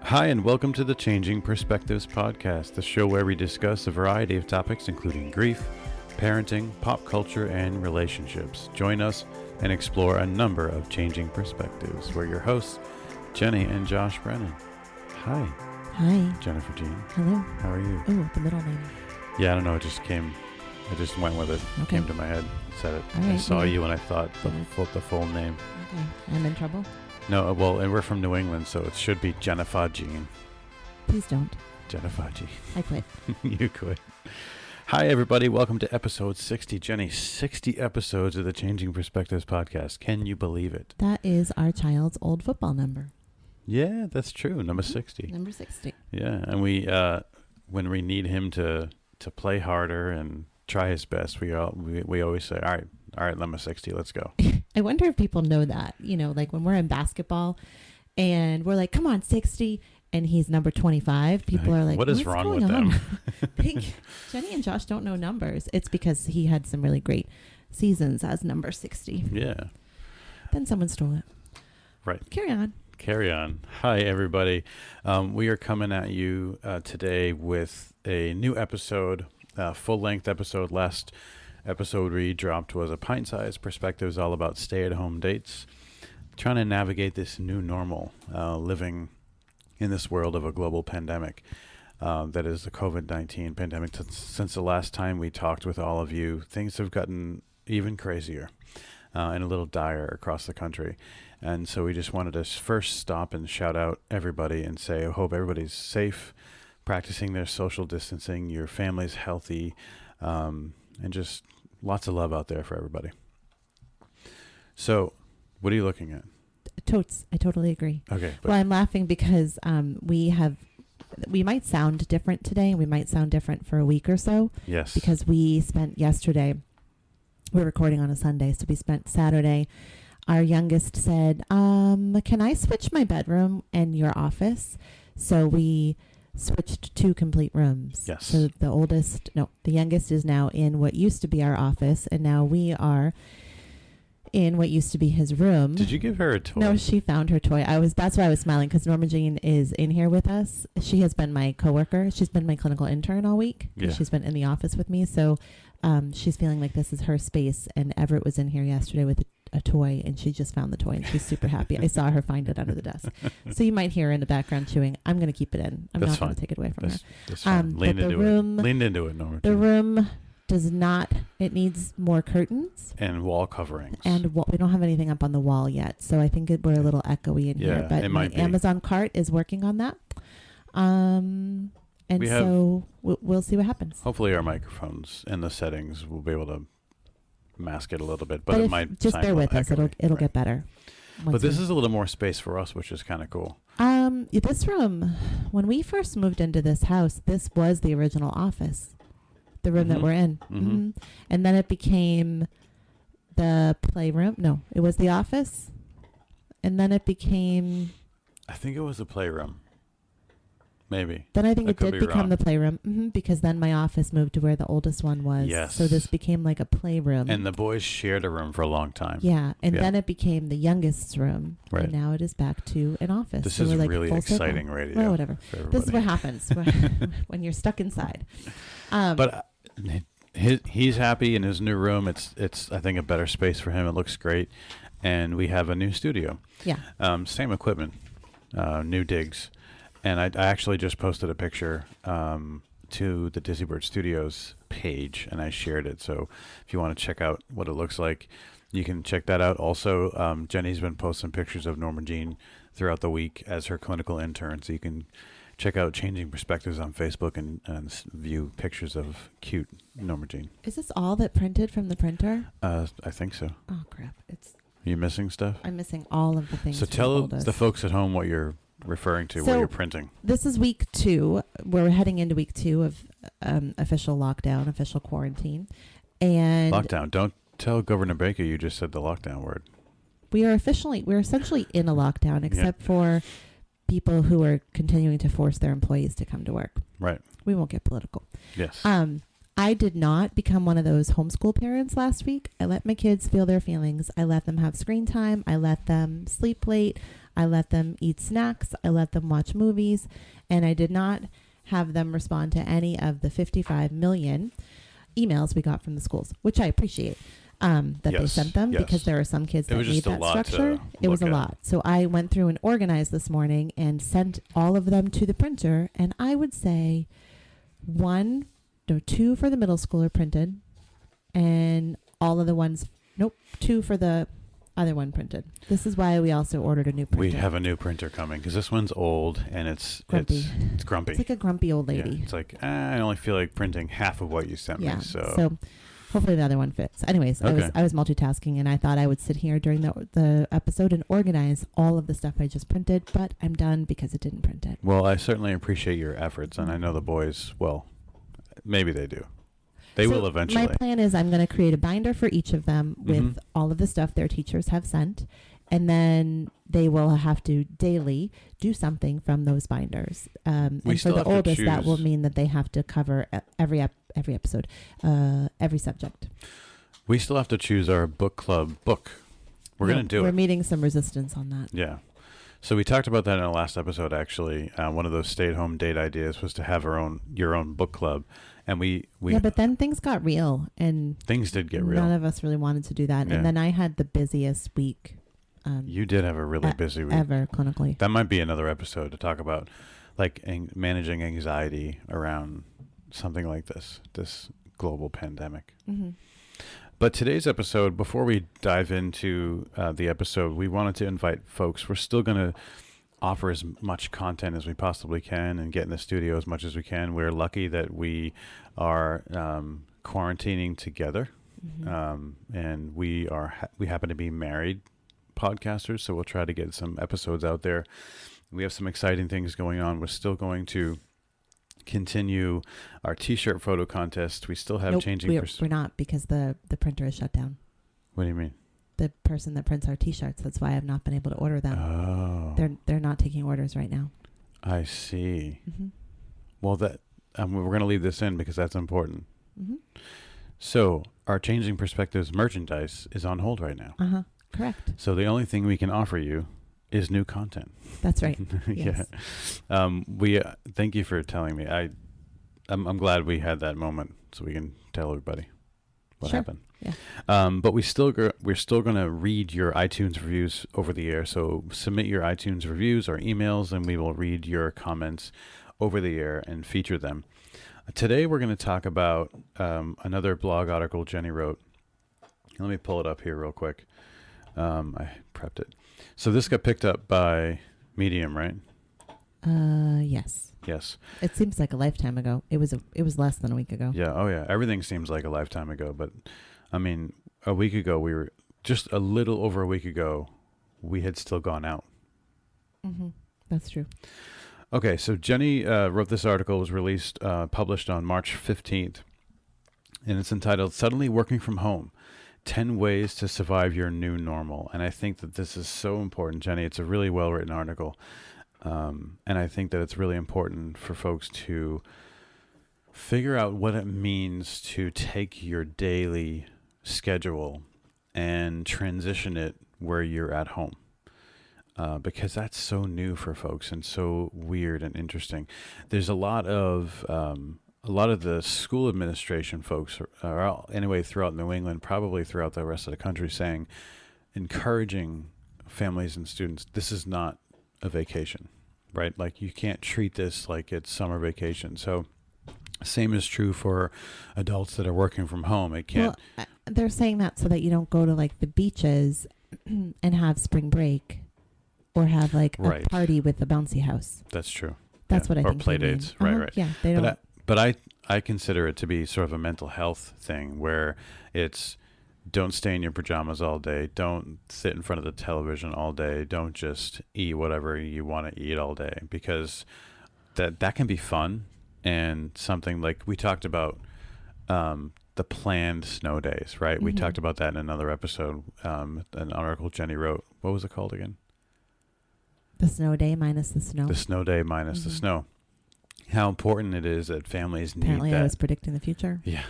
Hi, and welcome to the Changing Perspectives podcast, the show where we discuss a variety of topics including grief, parenting, pop culture, and relationships. Join us and explore a number of changing perspectives. We're your hosts, Jenni and Josh Brennan. Hi. Hi. Jennifer Jean. Hello. How are you? Oh, the middle name. Yeah, I don't know. I just went with it. Okay. Came to my head. Said it. All I right, saw yeah. you and I thought the full name. Okay. I'm in trouble? No, well, and we're from New England, so it should be Jennifer Jean. Please don't. Jennifer Jean. I quit. You quit. Hi, everybody. Welcome to episode 60. Jenni, 60 episodes of the Changing Perspectives podcast. Can you believe it? That is our child's old football number. Yeah, that's true. Number 60. Number 60. Yeah, and we, when we need him to play harder and try his best, we always say, all right, number 60, let's go. I wonder if people know that, like when we're in basketball and we're like, come on, 60, and he's number 25. People are like, what is wrong with them? I think Jenni and Josh don't know numbers. It's because he had some really great seasons as number 60. Yeah. Then someone stole it. Right. Carry on. Hi, everybody. We are coming at you today with a new episode, full-length episode. Last episode we dropped was a pint-sized perspectives all about stay-at-home dates, trying to navigate this new normal, living in this world of a global pandemic that is the COVID-19 pandemic. Since the last time we talked with all of you, things have gotten even crazier and a little dire across the country. And so we just wanted to first stop and shout out everybody and say, I hope everybody's safe, practicing their social distancing, your family's healthy, and just lots of love out there for everybody. So what are you looking at? Totes. I totally agree. Okay. Well, I'm laughing because we might sound different today. We might sound different for a week or so. Yes. Because we spent yesterday, we're recording on a Sunday, so we spent Saturday. Our youngest said, can I switch my bedroom and your office? So we switched 2 complete rooms. Yes. So the youngest is now in what used to be our office, and now we are in what used to be his room. Did you give her a toy? No, she found her toy. That's why I was smiling, because Norma Jean is in here with us. She has been my coworker. She's been my clinical intern all week. Yeah. She's been in the office with me. So she's feeling like this is her space. And Everett was in here yesterday with a toy, and she just found the toy, and she's super happy. I saw her find it under the desk. So you might hear her in the background chewing. I'm going to keep it in. I'm not going to take it away from her. That's fine. Lean into it, Norma. The room does not, it needs more curtains. And wall coverings. And we don't have anything up on the wall yet. So I think we're a little echoey in here. But my Amazon cart is working on that. We'll see what happens. Hopefully our microphones and the settings will be able to mask it a little bit. But it might just bear with us. It'll get better. But this is a little more space for us, which is kind of cool. This room, when we first moved into this house, this was the original office. The room that we're in. Mm-hmm. And then it became the playroom. No, it was the office. And then it became... I think it was the playroom. Maybe. Then I think it did become the playroom. Because then my office moved to where the oldest one was. Yes. So this became like a playroom. And the boys shared a room for a long time. Yeah. And then it became the youngest's room. Right. And now it is back to an office. This is really exciting radio. Well, whatever. This is what happens when you're stuck inside. But... he's happy in his new room. It's I think a better space for him. It looks great, and we have a new studio. Yeah. Same equipment, new digs, and I actually just posted a picture to the Dizzy Bird Studios page, and I shared it. So if you want to check out what it looks like, you can check that out. Also, Jenni's been posting pictures of Norma Jean throughout the week as her clinical intern, so you can check out Changing Perspectives on Facebook and view pictures of cute Norma Jean. Is this all that printed from the printer? I think so. Oh, crap. Are you missing stuff? I'm missing all of the things. So tell the folks at home what you're referring to, what you're printing. This is week 2. We're heading into week 2 of official lockdown, official quarantine. And lockdown. Don't tell Governor Baker you just said the lockdown word. We're essentially in a lockdown, except for people who are continuing to force their employees to come to work. Right. We won't get political. Yes. I did not become one of those homeschool parents last week. I let my kids feel their feelings. I let them have screen time. I let them sleep late. I let them eat snacks. I let them watch movies. And I did not have them respond to any of the 55 million emails we got from the schools, which I appreciate that they sent them because there are some kids that need that structure. It was a lot. So I went through and organized this morning and sent all of them to the printer. And I would say 2 for the middle schooler printed, and all of the ones, 2 for the other one printed. This is why we also ordered a new printer. We have a new printer coming because this one's old and it's grumpy. It's grumpy. It's like a grumpy old lady. Yeah, it's like, I only feel like printing half of what you sent me. So hopefully the other one fits. Anyways, okay. I was multitasking, and I thought I would sit here during the episode and organize all of the stuff I just printed, but I'm done because it didn't print it. Well, I certainly appreciate your efforts, and I know the boys, well, maybe they do. They will eventually. My plan is I'm going to create a binder for each of them with all of the stuff their teachers have sent, and then they will have to daily do something from those binders. And for the oldest, that will mean that they have to cover every episode, every subject. We still have to choose our book club book. We're going to do it. We're meeting some resistance on that. Yeah. So we talked about that in our last episode, actually. One of those stay-at-home date ideas was to have your own book club. And we but then things got real, and things did get real. None of us really wanted to do that. Yeah. And then I had the busiest week. You did have a really busy week. Ever, clinically. That might be another episode to talk about, like managing anxiety around something like this global pandemic. Mm-hmm. But today's episode, before we dive into the episode, we wanted to invite folks. We're still going to offer as much content as we possibly can and get in the studio as much as we can. We're lucky that we are quarantining together, and we happen to be married podcasters, so we'll try to get some episodes out there. We have some exciting things going on. We're still going to continue our t-shirt photo contest. We still have changing. We're not, because the printer is shut down. What do you mean? The person that prints our t-shirts. That's why I've not been able to order them. Oh, they're not taking orders right now. I see. Mm-hmm. Well, that we're going to leave this in because that's important. Mm-hmm. So our Changing Perspectives merchandise is on hold right now. Correct. So the only thing we can offer you is new content. That's right. Yeah. Yes. We thank you for telling me. I'm glad we had that moment so we can tell everybody what happened. Yeah. But we're still going to read your iTunes reviews over the air. So submit your iTunes reviews or emails, and we will read your comments over the air and feature them. Today we're going to talk about another blog article Jenny wrote. Let me pull it up here real quick. I prepped it. So this got picked up by Medium, right? Yes. Yes. It seems like a lifetime ago. It was less than a week ago. Yeah. Oh, yeah. Everything seems like a lifetime ago, but I mean, a week ago we were just a little over a week ago. We had still gone out. Mm-hmm. That's true. Okay. So Jenny wrote this article. It was released, published on March 15th, and it's entitled "Suddenly Working from Home: 10 Ways to Survive Your New Normal." And I think that this is so important, Jenny. It's a really well-written article. And I think that it's really important for folks to figure out what it means to take your daily schedule and transition it where you're at home. Because that's so new for folks and so weird and interesting. There's a lot of the school administration folks are anyway throughout New England, probably throughout the rest of the country, encouraging families and students, this is not a vacation, right? Like, you can't treat this like it's summer vacation. So same is true for adults that are working from home. It can't. Well, they're saying that so that you don't go to like the beaches and have spring break or have like a party with the bouncy house. That's true. That's what I think. Or play dates. Right. Yeah. They don't. But I consider it to be sort of a mental health thing where it's, don't stay in your pajamas all day. Don't sit in front of the television all day. Don't just eat whatever you want to eat all day, because that can be fun and something like we talked about, the planned snow days, right? Mm-hmm. We talked about that in another episode, an article Jenny wrote. What was it called again? The snow day minus the snow. The snow day minus the snow. how important it is that families need Apparently, that. I was predicting the future. Yeah.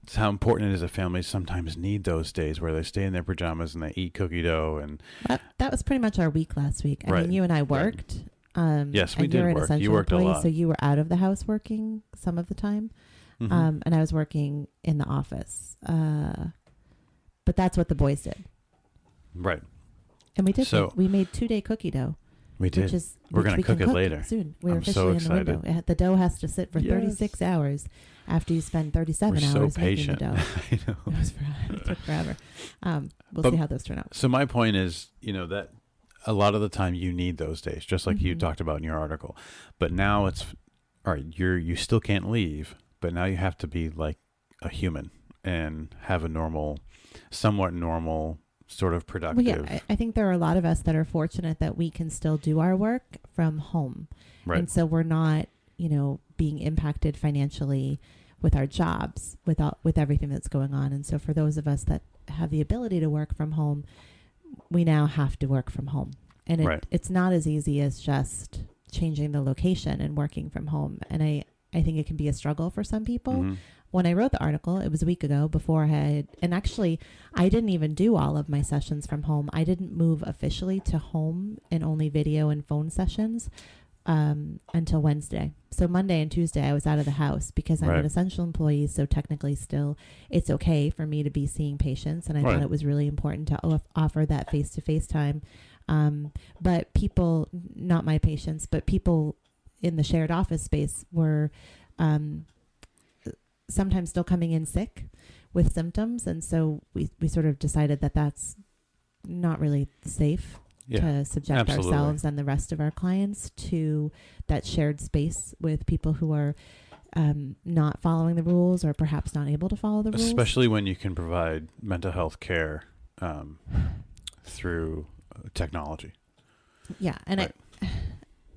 It's how important it is that families sometimes need those days where they stay in their pajamas and they eat cookie dough. And That was pretty much our week last week. I Right. mean, you and I worked. Yes, we and did you're an work. essential You worked a employee, lot. so you were out of the house working some of the time, Mhm. and I was working in the office. But that's what the boys did, Right. and we did. So- we made 2-day cookie dough, We which did. is We're which gonna we can cook it later. soon. We're I'm so officially in the excited. window. The dough has to sit for Yes. 36 hours after you spend 37 We're so hours making patient. the dough. I know. It took forever. We'll But- see how those turn out. So my point is, that a lot of the time you need those days, just like you Mhm. talked about in your article. But now it's all right. You still can't leave, but now you have to be like a human and have a somewhat normal, sort of productive. Well, yeah, I think there are a lot of us that are fortunate that we can still do our work from home. Right. And so we're not, being impacted financially with our jobs, with everything that's going on. And so for those of us that have the ability to work from home, we now have to work from home. And Right. it's not as easy as just changing the location and working from home. And I think it can be a struggle for some people. Mhm. When I wrote the article, it was a week ago and actually I didn't even do all of my sessions from home. I didn't move officially to home and only video and phone sessions until Wednesday. So Monday and Tuesday I was out of the house because I'm Right. an essential employee. So technically still it's okay for me to be seeing patients. And I Right. thought it was really important to offer that face-to-face time. But people, not my patients, but people in the shared office space were sometimes still coming in sick with symptoms. And so we sort of decided that that's not really safe Yeah. to subject absolutely. ourselves and the rest of our clients to that shared space with people who are not following the rules or perhaps not able to follow the rules. Especially when you can provide mental health care through technology. Yeah. And Right.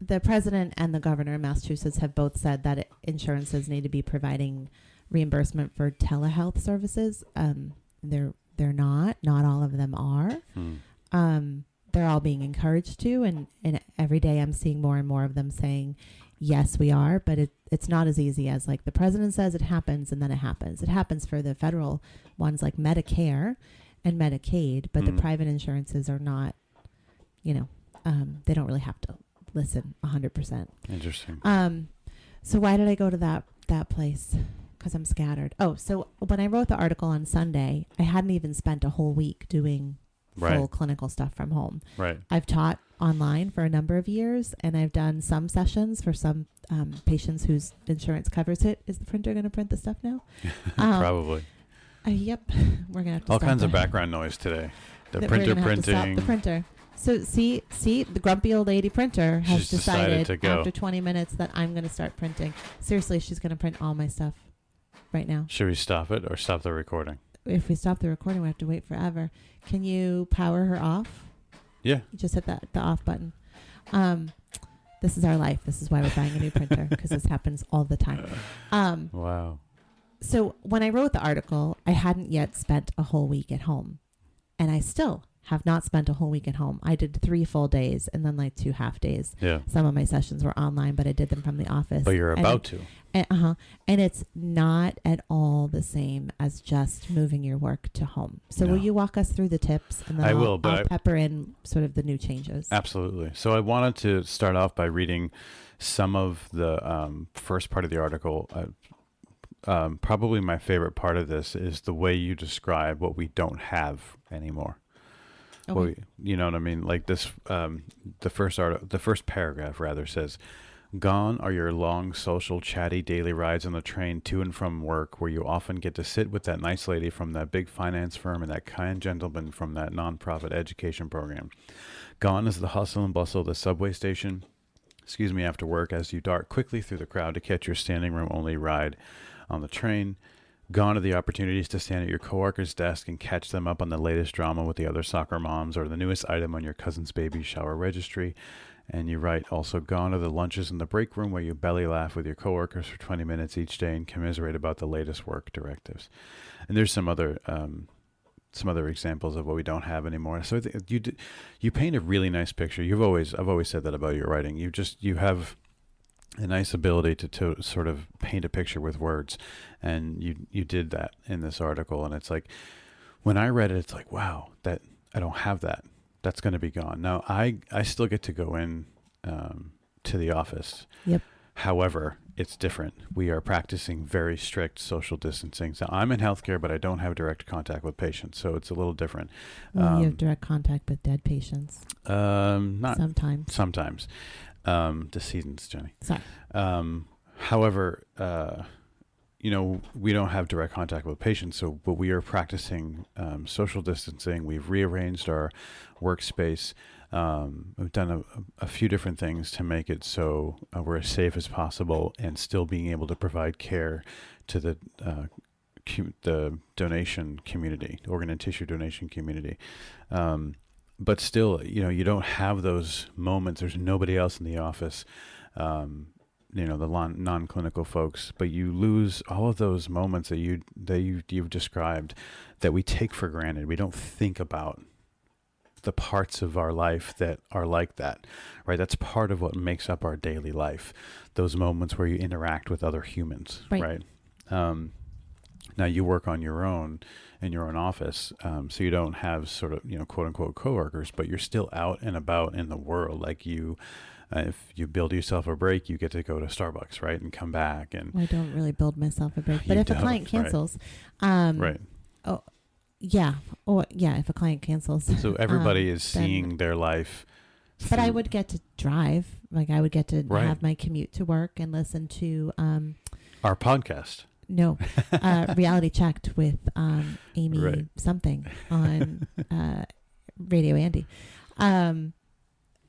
the president and the governor of Massachusetts have both said that insurances need to be providing reimbursement for telehealth services. They're not all of them are. They're all being encouraged to, and every day I'm seeing more and more of them saying, yes, we are, but it's not as easy as like the president says it happens and then it happens. It happens for the federal ones like Medicare and Medicaid, but the private insurances are not, they don't really have to listen 100%. Interesting. So why did I go to that place? Because I'm scattered. Oh, so when I wrote the article on Sunday, I hadn't even spent a whole week doing full Right. clinical stuff from home. Right. I've taught online for a number of years, and I've done some sessions for some patients whose insurance covers it. Is the printer going to print the stuff now? Probably. Yep. We're going to have to All stop kinds of it. background noise today. The That printer we're gonna have to stop printing. the printer. So see, the grumpy old lady printer has She's decided decided to go. after 20 minutes that I'm going to start printing. Seriously, she's going to print all my stuff right now. Should we stop it or stop the recording? If we stop the recording, we have to wait forever. Can you power her off? Yeah. You just hit the off button. This is our life. This is why we're buying a new printer, because this happens all the time. Wow. So when I wrote the article, I hadn't yet spent a whole week at home, and I still have not spent a whole week at home. I did 3 full days and then like 2 half days. Yeah. Some of my sessions were online, but I did them from the office. But you're about to. And it's not at all the same as just moving your work to home. So will No. you walk us through the tips? And then I I'll, will, but I'll pepper in sort of the new changes. Absolutely. So I wanted to start off by reading some of the first part of the article. Probably my favorite part of this is the way you describe what we don't have anymore. Okay. Well, you know what I mean? Like this, the first paragraph rather says, "Gone are your long, social, chatty daily rides on the train to and from work, where you often get to sit with that nice lady from that big finance firm and that kind gentleman from that nonprofit education program. Gone is the hustle and bustle of the subway station, after work, as you dart quickly through the crowd to catch your standing room only ride on the train. Gone are the opportunities to stand at your coworker's desk and catch them up on the latest drama with the other soccer moms or the newest item on your cousin's baby shower registry." And you write, also, gone are the lunches in the break room where you belly laugh with your coworkers for 20 minutes each day and commiserate about the latest work directives. And there's some other examples of what we don't have anymore. So you paint a really nice picture. I've always said that about your writing. You have a nice ability to sort of paint a picture with words. And you did that in this article. And it's like, when I read it, it's like, wow, that I don't have that. That's going to be gone. Now, I still get to go in to the office. Yep. However, it's different. We are practicing very strict social distancing. So I'm in healthcare, but I don't have direct contact with patients. So it's a little different. Well, you have direct contact with dead patients. Not Sometimes. Decedents, Jenny. Sorry. However, we don't have direct contact with patients, but we are practicing social distancing. We've rearranged our workspace. We've done a few different things to make it so we're as safe as possible and still being able to provide care to the donation community, organ and tissue donation community. But still, you don't have those moments. There's nobody else in the office. The non-clinical folks, but you lose all of those moments that you've described that we take for granted. We don't think about the parts of our life that are like that, right? That's part of what makes up our daily life. Those moments where you interact with other humans, right? Now you work on your own in your own office, so you don't have sort of, quote unquote coworkers, but you're still out and about in the world. Like if you build yourself a break, you get to go to Starbucks, right? And come back. And I don't really build myself a break, but if a client cancels, right. Oh, yeah. Oh, yeah. If a client cancels. So everybody is seeing their life. But I would get to drive. Like I would get to have my commute to work and listen to, our podcast. No, Reality Checked with Amy something on Radio Andy.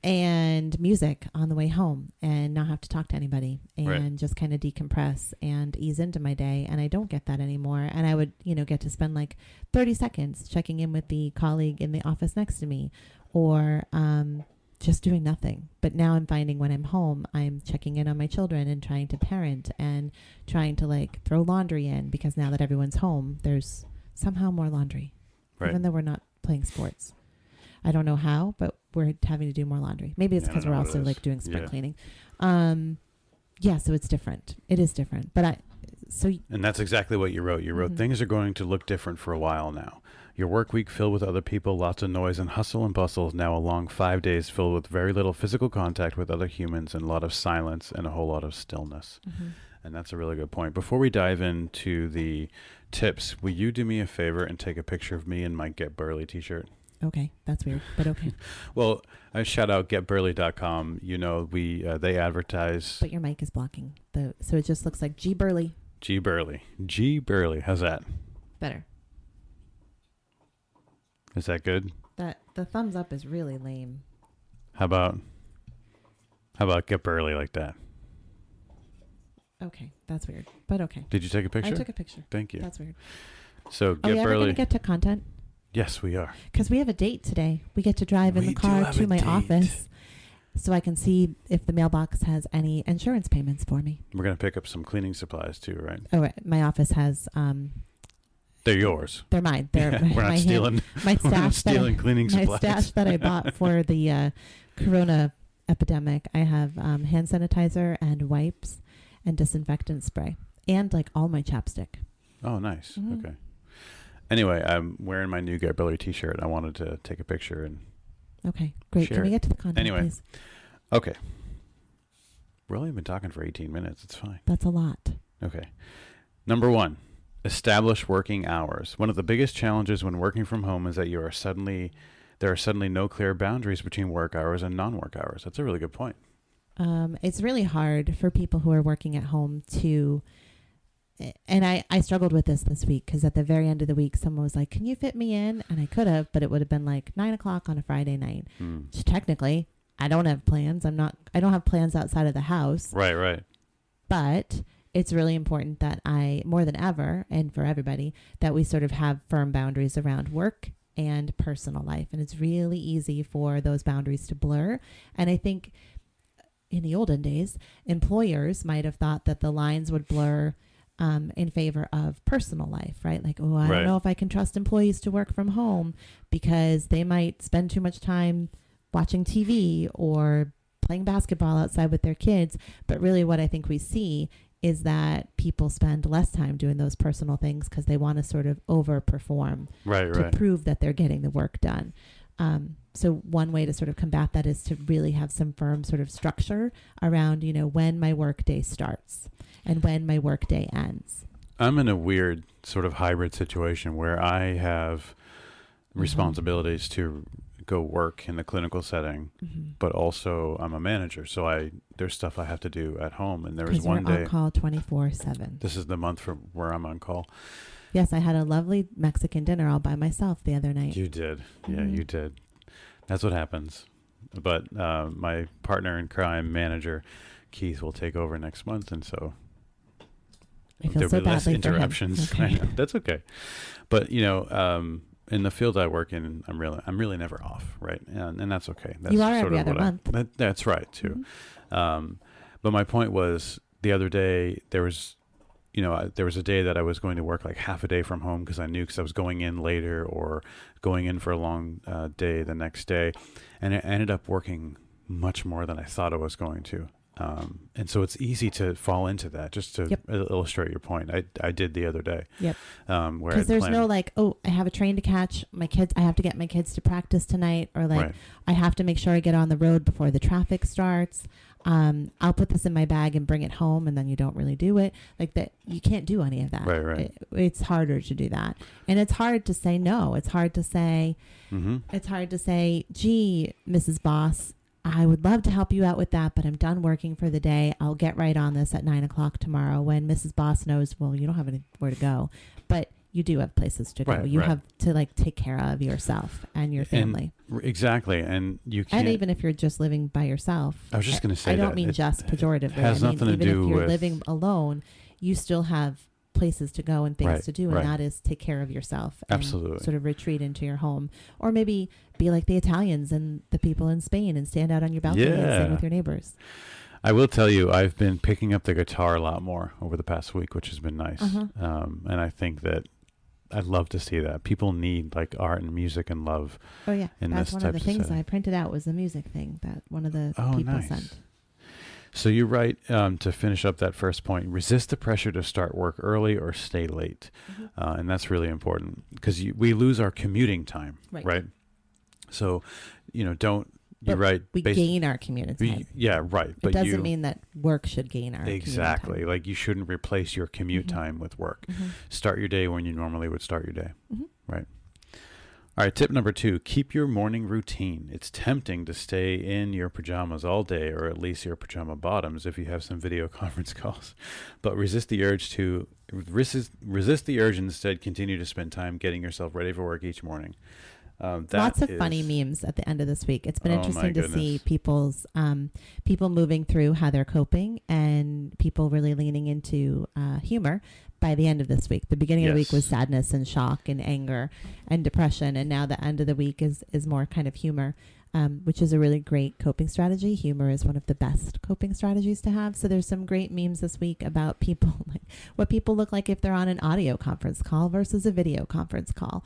And music on the way home and not have to talk to anybody and just kind of decompress and ease into my day. And I don't get that anymore. And I would, get to spend like 30 seconds checking in with the colleague in the office next to me or just doing nothing. But now I'm finding when I'm home, I'm checking in on my children and trying to parent and trying to like throw laundry in because now that everyone's home, there's somehow more laundry, even though we're not playing sports. I don't know how, but we're having to do more laundry. Maybe it's because we're also like doing spring cleaning. So it's different. It is different. But and that's exactly what you wrote. You wrote, things are going to look different for a while now. Your work week filled with other people, lots of noise and hustle and bustle is now a long 5 days filled with very little physical contact with other humans and a lot of silence and a whole lot of stillness. And that's a really good point. Before we dive into the tips, will you do me a favor and take a picture of me in my Get Burly t-shirt? Okay, that's weird, but okay. Well, I shout out getburly.com. They advertise. But your mic is blocking so it just looks like G Burly. G Burly. How's that? Better. Is that good? The thumbs up is really lame. How about Get Burly like that? Okay, that's weird, but okay. Did you take a picture? I took a picture. Thank you. That's weird. So Get Are we ever Burly. going to get to content? Yes, we are. Because we have a date today. We get to drive in the car to my office so I can see if the mailbox has any insurance payments for me. We're going to pick up some cleaning supplies too, right? Oh, right. My office has... they're yours. They're mine. They're we're not stealing. My stash. We're not stealing cleaning supplies. My stash that I bought for the corona epidemic. I have hand sanitizer and wipes and disinfectant spray and like all my chapstick. Oh, nice. Okay. Anyway, I'm wearing my new Get Burly t-shirt. I wanted to take a picture and okay, great. Can we get to the content, please? Okay. We've only been talking for 18 minutes. It's fine. That's a lot. Okay. Number 1, establish working hours. One of the biggest challenges when working from home is that there are suddenly no clear boundaries between work hours and non-work hours. That's a really good point. It's really hard for people who are working at home to... And I struggled with this week because at the very end of the week, someone was like, can you fit me in? And I could have, but it would have been like 9:00 on a Friday night. So technically, I don't have plans. I don't have plans outside of the house. Right. But it's really important that more than ever, and for everybody, that we sort of have firm boundaries around work and personal life. And it's really easy for those boundaries to blur. And I think in the olden days, employers might have thought that the lines would blur in favor of personal life, right? Like, I don't know if I can trust employees to work from home because they might spend too much time watching TV or playing basketball outside with their kids. But really what I think we see is that people spend less time doing those personal things because they want to sort of overperform to prove that they're getting the work done. So one way to sort of combat that is to really have some firm sort of structure around, when my work day starts and when my work day ends. I'm in a weird sort of hybrid situation where I have responsibilities to go work in the clinical setting, but also I'm a manager. So there's stuff I have to do at home. And there was one day on call 24/7. This is the month where I'm on call. Yes, I had a lovely Mexican dinner all by myself the other night. You did. Yeah, you did. That's what happens. But my partner in crime, manager, Keith, will take over next month. And so there'll be less interruptions. Okay. That's okay. But, in the field I work in, I'm really never off, right? And that's okay. That's you are every other month. That's right, too. But my point was the other day, there was a day that I was going to work like half a day from home because I was going in later or going in for a long day the next day. And I ended up working much more than I thought I was going to. And so it's easy to fall into that, just to illustrate your point. I did the other day. Yep. Because there's no I have a train to catch. I have to get my kids to practice tonight, or I have to make sure I get on the road before the traffic starts. I'll put this in my bag and bring it home, and then you don't really do it. Like that, you can't do any of that. Right. It's harder to do that, and it's hard to say no. It's hard to say. It's hard to say, "Gee, Mrs. Boss, I would love to help you out with that, but I'm done working for the day. I'll get right on this at 9:00 tomorrow." When Mrs. Boss knows, well, you don't have anywhere to go, but you do have places to go. You have to take care of yourself and your family. Exactly. And you can't. And even if you're just living by yourself. I was just going to say I don't mean just pejoratively. Has nothing to do with. Even if you're living alone, you still have places to go and things to do. And that is take care of yourself. Absolutely. And sort of retreat into your home. Or maybe be like the Italians and the people in Spain and stand out on your balcony and sing with your neighbors. I will tell you, I've been picking up the guitar a lot more over the past week, which has been nice. And I think that I'd love to see that. People need art and music and love. Oh, yeah. That's one of the things I printed out was the music thing that one of the people sent. So you write, to finish up that first point, resist the pressure to start work early or stay late. And that's really important because we lose our commuting time, right? So, don't... You're right. We gain our commuting time. Right. But it doesn't mean that work should gain our exactly. Time. Like you shouldn't replace your commute time with work. Start your day when you normally would start your day. Right. All right. Tip number 2, keep your morning routine. It's tempting to stay in your pajamas all day, or at least your pajama bottoms if you have some video conference calls. But resist the urge and instead continue to spend time getting yourself ready for work each morning. Lots of funny memes at the end of this week. It's been interesting to see people moving through how they're coping and people really leaning into humor by the end of this week. The beginning of the week was sadness and shock and anger and depression, and now the end of the week is more kind of humor, which is a really great coping strategy. Humor is one of the best coping strategies to have. So there's some great memes this week about people, like what people look like if they're on an audio conference call versus a video conference call.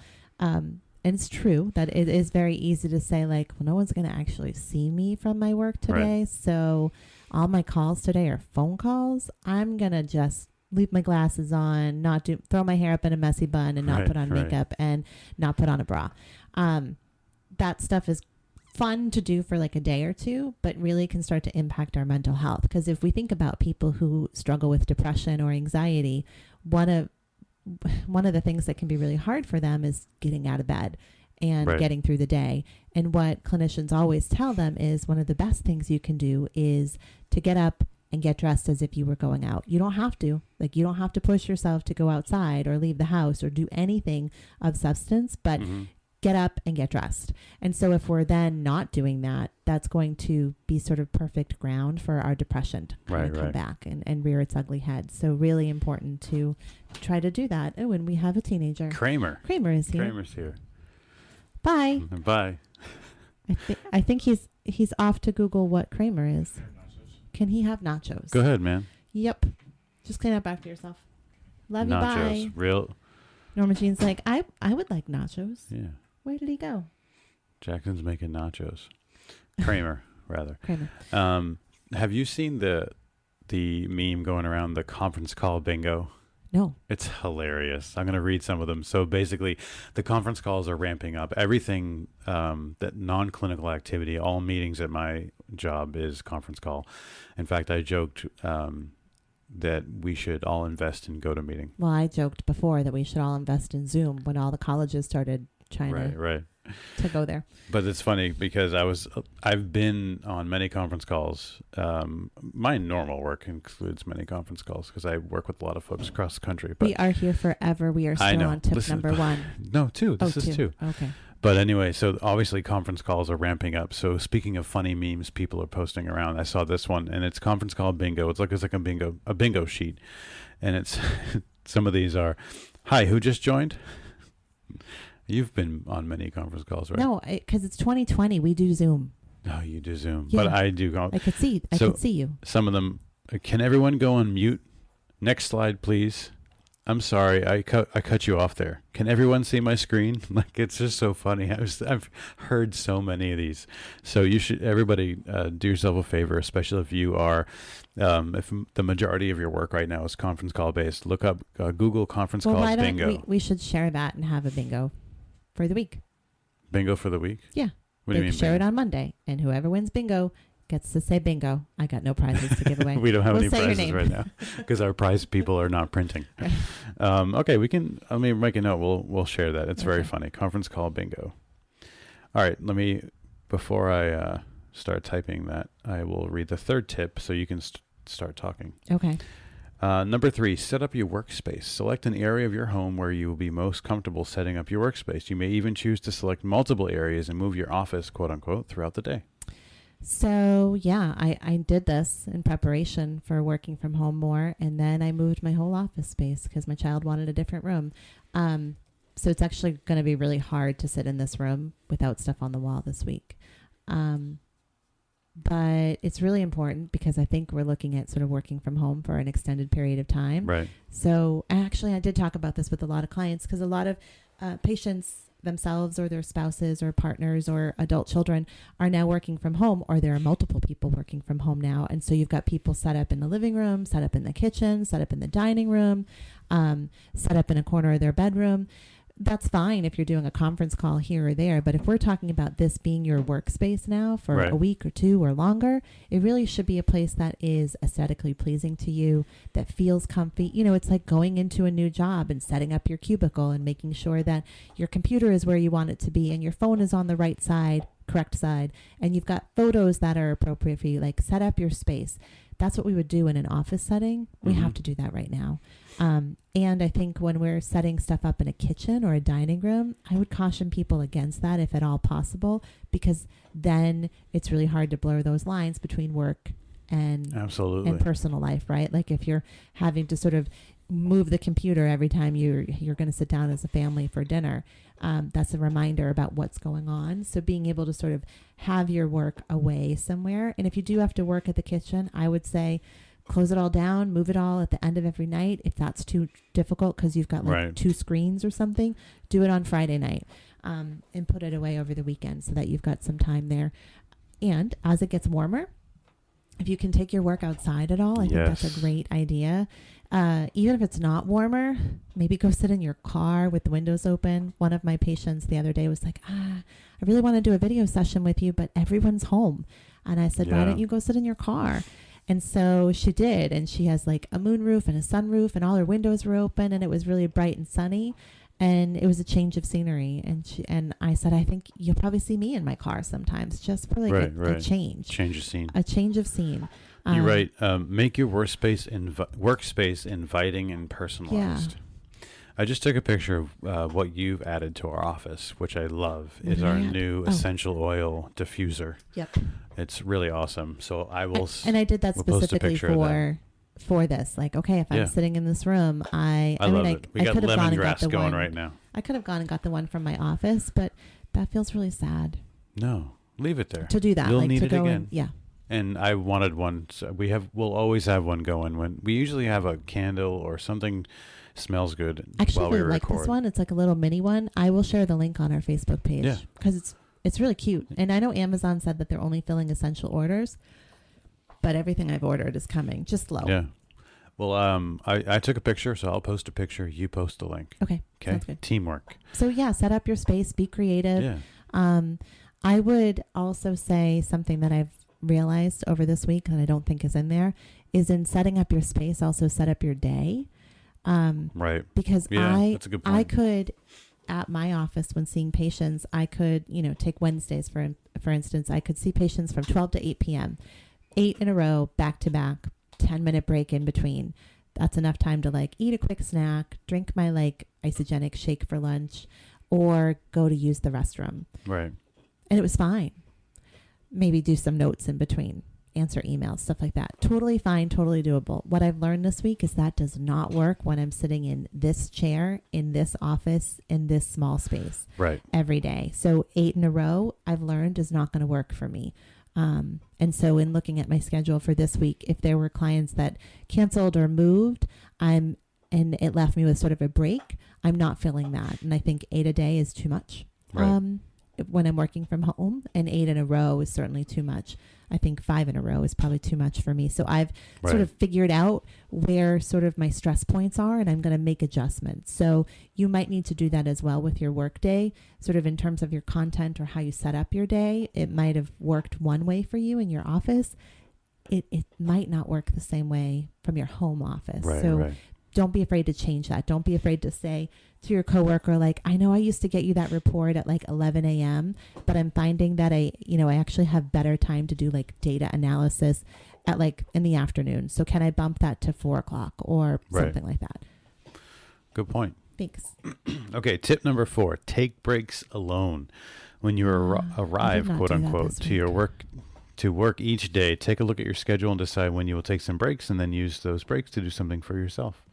And it's true that it is very easy to say well, no one's going to actually see me from my work today. Right. So all my calls today are phone calls. I'm going to just leave my glasses on, throw my hair up in a messy bun and not put on makeup and not put on a bra. That stuff is fun to do for a day or two, but really can start to impact our mental health. Because if we think about people who struggle with depression or anxiety, one of the things that can be really hard for them is getting out of bed and getting through the day. And what clinicians always tell them is one of the best things you can do is to get up and get dressed as if you were going out. You don't have to. You don't have to push yourself to go outside or leave the house or do anything of substance, but get up and get dressed. And so if we're then not doing that, that's going to be sort of perfect ground for our depression to kind of come back and rear its ugly head. So really important to try to do that. Oh, and we have a teenager. Kramer is here. Kramer's here. Bye. Bye. I think he's off to Google what Kramer is. Can he have nachos? Go ahead, man. Yep. Just clean up after yourself. Love you, nachos. Bye. Real. Norma Jean's like, I would like nachos. Yeah. Where did he go? Jackson's making nachos. Kramer. rather. Kramer. Have you seen the meme going around, the conference call bingo? No. It's hilarious. I'm going to read some of them. So basically, the conference calls are ramping up. Everything that non-clinical activity, all meetings at my job is conference call. In fact, I joked that we should all invest in GoToMeeting. Well, I joked before that we should all invest in Zoom when all the colleges started trying to go there. But it's funny because I've been on many conference calls. My normal work includes many conference calls because I work with a lot of folks across the country. But we are here forever. We are still on tip number 1. No, 2. This is 2. Okay. But anyway, so obviously conference calls are ramping up. So speaking of funny memes people are posting around, I saw this one, and it's conference call bingo. It's like a bingo sheet, and it's some of these are, "Hi, who just joined?" You've been on many conference calls, right? No, because it's 2020. We do Zoom. No, you do Zoom, Yeah. but I do. I could see you. Some of them. Can everyone go on mute? Next slide, please. I'm sorry, I cut you off there. Can everyone see my screen? Like, it's just so funny. I've heard so many of these. So you should, everybody, do yourself a favor, especially if you are, if the majority of your work right now is conference call based. Look up Google conference call bingo. We should share that and have a bingo for the week. Bingo for the week? Yeah. What do you mean? Share it on Monday, and whoever wins bingo gets to say bingo. I got no prizes to give away. We don't have any prizes right now because our prize people are not printing. Okay, we can. Let me make a note. We'll share that. It's very funny. Conference call bingo. All right. Before I start typing that, I will read the third tip so you can start talking. Okay. Number 3, set up your workspace. Select an area of your home where you will be most comfortable setting up your workspace. You may even choose to select multiple areas and move your office, quote unquote, throughout the day. So, yeah, I did this in preparation for working from home more, and then I moved my whole office space because my child wanted a different room. So it's actually going to be really hard to sit in this room without stuff on the wall this week. But it's really important because I think we're looking at sort of working from home for an extended period of time. Right. So actually, I did talk about this with a lot of clients because a lot of patients themselves or their spouses or partners or adult children are now working from home, or there are multiple people working from home now. And so you've got people set up in the living room, set up in the kitchen, set up in the dining room, set up in a corner of their bedroom. That's fine if you're doing a conference call here or there, but if we're talking about this being your workspace now for a week or 2 or longer, it really should be a place that is aesthetically pleasing to you, that feels comfy. You know, it's like going into a new job and setting up your cubicle and making sure that your computer is where you want it to be and your phone is on the right side, correct side, and you've got photos that are appropriate for you. Like, set up your space. That's what we would do in an office setting. We have to do that right now. And I think when we're setting stuff up in a kitchen or a dining room, I would caution people against that if at all possible, because then it's really hard to blur those lines between work and personal life, right? Like if you're having to sort of move the computer every time you're going to sit down as a family for dinner, that's a reminder about what's going on. So being able to sort of have your work away somewhere. And if you do have to work at the kitchen, I would say close it all down, move it all at the end of every night. If that's too difficult because you've got like 2 screens or something, do it on Friday night and put it away over the weekend so that you've got some time there. And as it gets warmer, if you can take your work outside at all, I think that's a great idea. Even if it's not warmer, maybe go sit in your car with the windows open. One of my patients the other day was like, I really want to do a video session with you, but everyone's home. And I said, why don't you go sit in your car? And so she did. And she has like a moonroof and a sunroof and all her windows were open and it was really bright and sunny. And it was a change of scenery. And I said, I think you'll probably see me in my car sometimes just for like a change. Change of scene. A change of scene. You're right. Make your workspace inviting and personalized. Yeah. I just took a picture of what you've added to our office, which I love, is our new essential oil diffuser. Yep. It's really awesome. So I will. And I did that specifically for this. Like, okay, if I'm sitting in this room, I love it. We got lemongrass going right now. I could have gone and got the one from my office, but that feels really sad. No, leave it there. To do that. You'll like need to it go again. Yeah. And I wanted one. So we'll always have one going when we usually have a candle or something smells good. Actually, while we like record. This one. It's like a little mini one. I will share the link on our Facebook page because it's It's really cute. And I know Amazon said that they're only filling essential orders, but everything I've ordered is coming, just slow. Yeah. Well, I took a picture, so I'll post a picture. You post the link. Okay. Okay. Sounds good. Teamwork. So yeah, set up your space, be creative. Yeah. I would also say something that I've realized over this week that I don't think is in there is in setting up your space, also set up your day. Right. Because that's a good point. I could, at my office when seeing patients, I could, take Wednesdays for instance, I could see patients from 12 to 8 p.m., 8 in a row, back to back, 10-minute break in between. That's enough time to eat a quick snack, drink my isogenic shake for lunch, or go to use the restroom. Right. And it was fine. Maybe do some notes in between, answer emails, stuff like that. Totally fine, totally doable. What I've learned this week is that does not work when I'm sitting in this chair, in this office, in this small space. Right. Every day. So 8 in a row, I've learned, is not going to work for me. And so in looking at my schedule for this week, if there were clients that canceled or moved, and it left me with sort of a break, I'm not feeling that. And I think 8 a day is too much. Right. When I'm working from home, and 8 in a row is certainly too much. I think 5 in a row is probably too much for me. So I've sort of figured out where sort of my stress points are, and I'm going to make adjustments. So you might need to do that as well with your work day, sort of in terms of your content or how you set up your day. It might have worked one way for you in your office. It might not work the same way from your home office. So don't be afraid to change that. Don't be afraid to say to your coworker, I know I used to get you that report at 11 a.m., but I'm finding that I actually have better time to do data analysis at in the afternoon. So can I bump that to 4 o'clock or something like that? Good point. Thanks. Okay. Tip number 4, take breaks alone. When you arrive, quote unquote, to work each day, take a look at your schedule and decide when you will take some breaks, and then use those breaks to do something for yourself.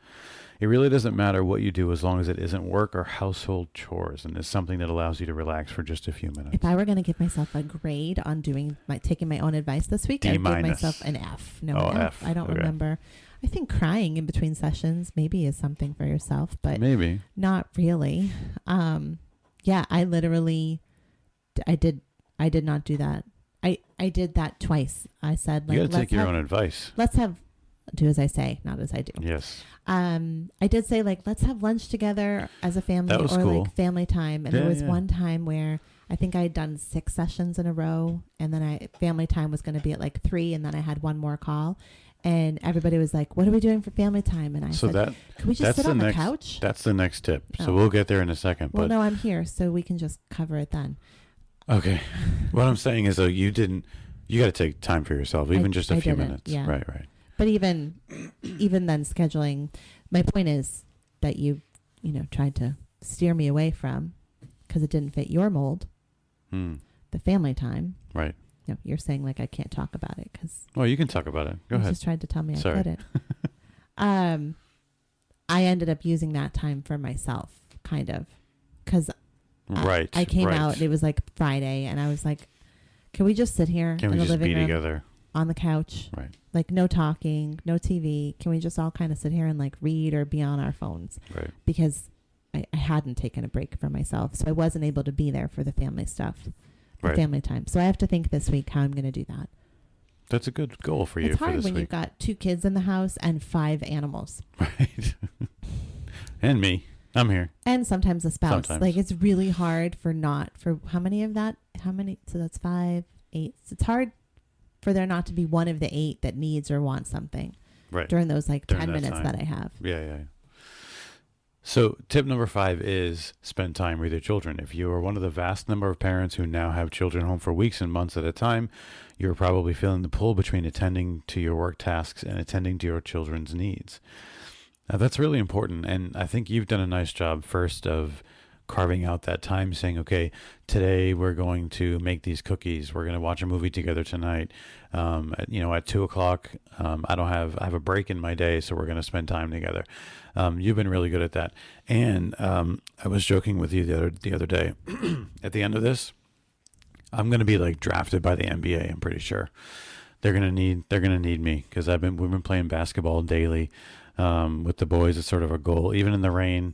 It really doesn't matter what you do as long as it isn't work or household chores and is something that allows you to relax for just a few minutes. If I were going to give myself a grade on taking my own advice this week, I'd give myself an F. No, an F. I don't remember. I think crying in between sessions maybe is something for yourself, but maybe not really. I literally, I did not do that. I did that twice. I said, you got to take your own advice. Do as I say, not as I do. Yes. I did say let's have lunch together as a family, that was or cool. Family time. And there was one time where I think I had done 6 sessions in a row, and then family time was going to be at 3, and then I had one more call, and everybody was like, "What are we doing for family time?" And I said, "Can we just sit on the couch?" That's the next tip. So we'll get there in a second. Well, no, I'm here, so we can just cover it then. Okay. What I'm saying is, though, you got to take time for yourself, even just a few minutes. Yeah. Right. But even then, scheduling. My point is that you tried to steer me away from, because it didn't fit your mold. The family time. Right. No, you're saying I can't talk about it because. Well, you can talk about it. Go ahead. You just tried to tell me Sorry. I couldn't. I ended up using that time for myself, kind of, because. I came out. It was Friday, and I was like, "Can we just sit here in the living room together on the couch? Right. No talking, no TV. Can we just all kind of sit here and read or be on our phones?" Right. Because I hadn't taken a break for myself, so I wasn't able to be there for the family stuff, family time. So I have to think this week how I'm going to do that. That's a good goal for you. It's hard for this when week. you've got 2 kids in the house and 5 animals. Right. And me. I'm here. And sometimes a spouse. Sometimes. It's really hard for how many of that? How many? So that's 5, 8. So it's hard for there not to be one of the 8 that needs or wants something. Right. During those 10 that minutes time. that I have. Yeah. So tip number 5 is spend time with your children. If you are one of the vast number of parents who now have children home for weeks and months at a time, you're probably feeling the pull between attending to your work tasks and attending to your children's needs. Now, that's really important, and I think you've done a nice job first of carving out that time, saying, okay, today we're going to make these cookies. We're going to watch a movie together tonight. At 2:00, I have a break in my day, so we're going to spend time together. You've been really good at that. And I was joking with you the other day. At the end of this, I'm going to be drafted by the NBA. I'm pretty sure they're going to need me because we've been playing basketball daily with the boys. It's sort of a goal, even in the rain.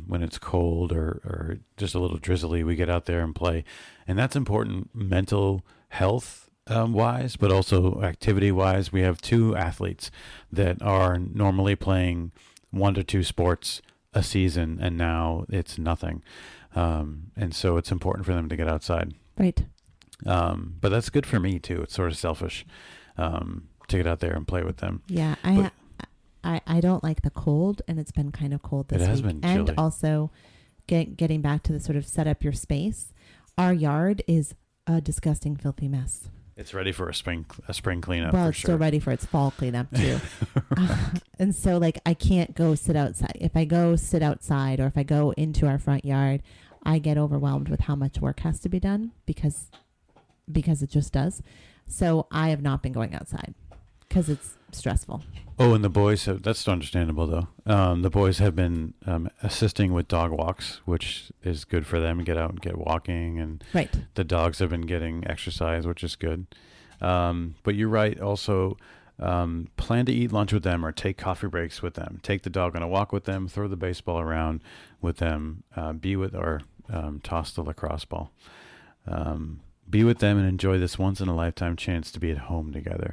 when it's cold or just a little drizzly, we get out there and play. And that's important mental health wise, but also activity wise. We have 2 athletes that are normally playing 1 to 2 sports a season, and now it's nothing. And so it's important for them to get outside. Right. But that's good for me too. It's sort of selfish to get out there and play with them. Yeah, I don't like the cold, and it's been kind of cold this It has week. been chilly. And also, getting back to the sort of set up your space, our yard is a disgusting, filthy mess. It's ready for a spring cleanup. Well, for it's sure. still ready for its fall cleanup too. And so, like, I can't go sit outside. If I go sit outside, or if I go into our front yard, I get overwhelmed with how much work has to be done because it just does. So I have not been going outside because it's stressful. Oh, and the boys that's understandable though. The boys have been assisting with dog walks, which is good for them. Get out and get walking, and Right. the dogs have been getting exercise, which is good. But you're right. Also, plan to eat lunch with them or take coffee breaks with them. Take the dog on a walk with them. Throw the baseball around with them. Toss the lacrosse ball. Be with them and enjoy this once in a lifetime chance to be at home together.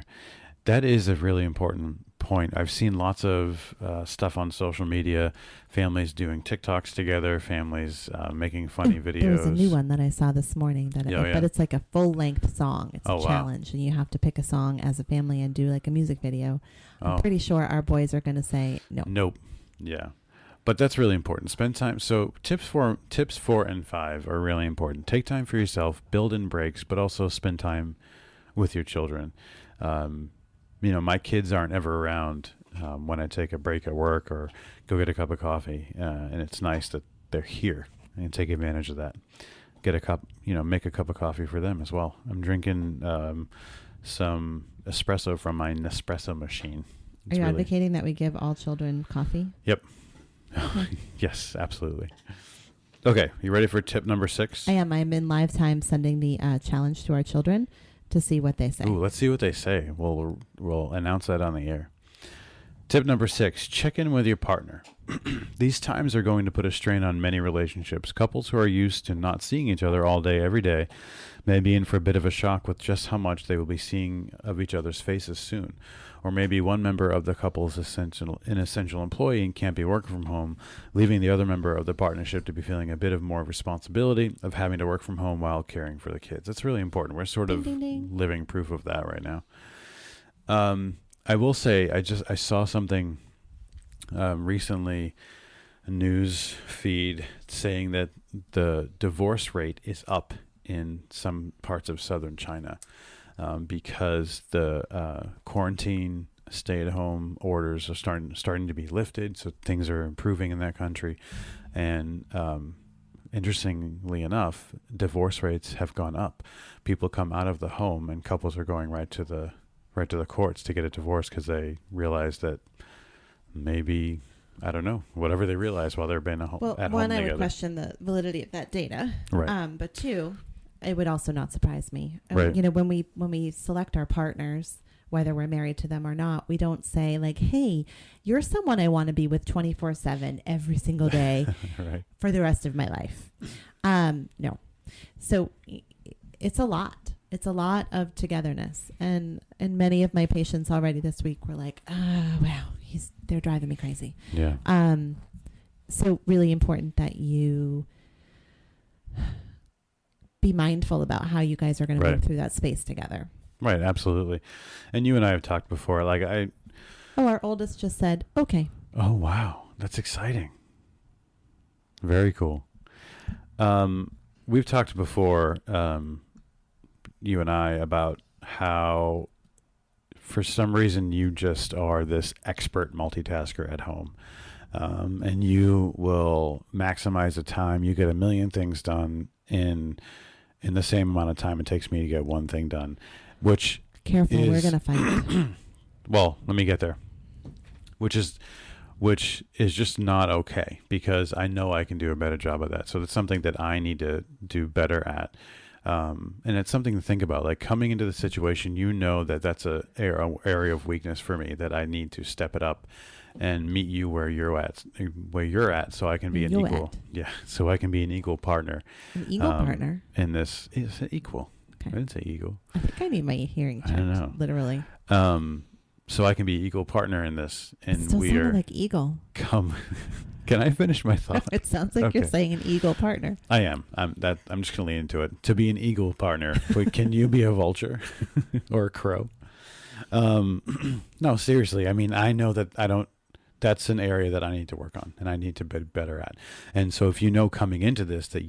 That is a really important point. I've seen lots of stuff on social media, families doing TikToks together, families making funny videos. There was a new one that I saw this morning but it's like a full-length song. It's a challenge, and you have to pick a song as a family and do like a music video. I'm pretty sure our boys are going to say no. Nope. Yeah. But that's really important. Spend time. So tips 4 and 5 are really important. Take time for yourself, build in breaks, but also spend time with your children. My kids aren't ever around when I take a break at work or go get a cup of coffee. And it's nice that they're here and take advantage of that. Get a cup, make a cup of coffee for them as well. I'm drinking some espresso from my Nespresso machine. Are you advocating that we give all children coffee? Yep. Yes, absolutely. Okay, you ready for tip number 6? I am. I'm in live time sending the challenge to our children to see what they say. Ooh, let's see what they say. We'll announce that on the air. Tip number 6, check in with your partner. These times are going to put a strain on many relationships. Couples who are used to not seeing each other all day, every day, may be in for a bit of a shock with just how much they will be seeing of each other's faces soon. Or maybe one member of the couple is an essential employee and can't be working from home, leaving the other member of the partnership to be feeling a bit of more responsibility of having to work from home while caring for the kids. That's really important. We're sort of living proof of that right now. I will say, I saw something recently, a news feed saying that the divorce rate is up in some parts of southern China because the quarantine stay-at-home orders are starting to be lifted, so things are improving in that country. And interestingly enough, divorce rates have gone up. People come out of the home, and couples are going right to the courts to get a divorce because they realize that maybe, I don't know, whatever they realize while they're being at home one, together. I would question the validity of that data. Right. But 2, it would also not surprise me. Right. When we select our partners, whether we're married to them or not, we don't say like, hey, you're someone I want to be with 24/7 every single day Right. for the rest of my life. No. So it's a lot. It's a lot of togetherness. And many of my patients already this week were like, wow, they're driving me crazy. Yeah. So really important that you be mindful about how you guys are going to move through that space together. Right. Absolutely. And you and I have talked before, our oldest just said, okay. Oh, wow. That's exciting. Very cool. We've talked before, you and I, about how for some reason you just are this expert multitasker at home. And you will maximize the time. You get a million things done in the same amount of time it takes me to get one thing done, which Careful, we're going to fight. Well, let me get there. Which is just not okay, because I know I can do a better job of that. So it's something that I need to do better at. And it's something to think about. Like, coming into the situation, that that's a area of weakness for me, that I need to step it up and meet you where you're at, so I can be an You're equal. at. Yeah, so I can be an equal partner. An eagle partner. In this, is it equal? Okay. I didn't say eagle. I think I need my hearing checked. I don't know. Literally. So I can be equal partner in this, and Still we sounded are like eagle. come. Can I finish my thought? It sounds like you're saying an eagle partner. I am. I'm just gonna lean into it. To be an eagle partner, but can you be a vulture or a crow? No, seriously. I mean, I know that I don't. That's an area that I need to work on, and I need to be better at. And so, if you know coming into this that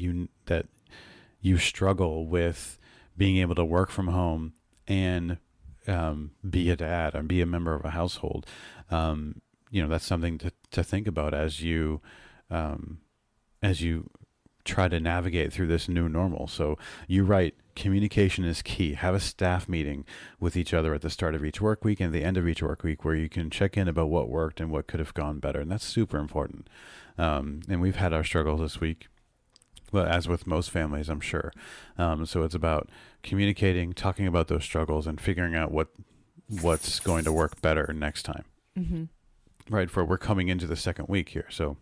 you struggle with being able to work from home and be a dad and be a member of a household, that's something to think about as you try to navigate through this new normal. So you're right. Communication is key. Have a staff meeting with each other at the start of each work week and the end of each work week where you can check in about what worked and what could have gone better. And that's super important. And we've had our struggles this week, well, as with most families, I'm sure. So it's about communicating, talking about those struggles, and figuring out what's going to work better next time. Mm-hmm. Right. We're coming into the second week here. So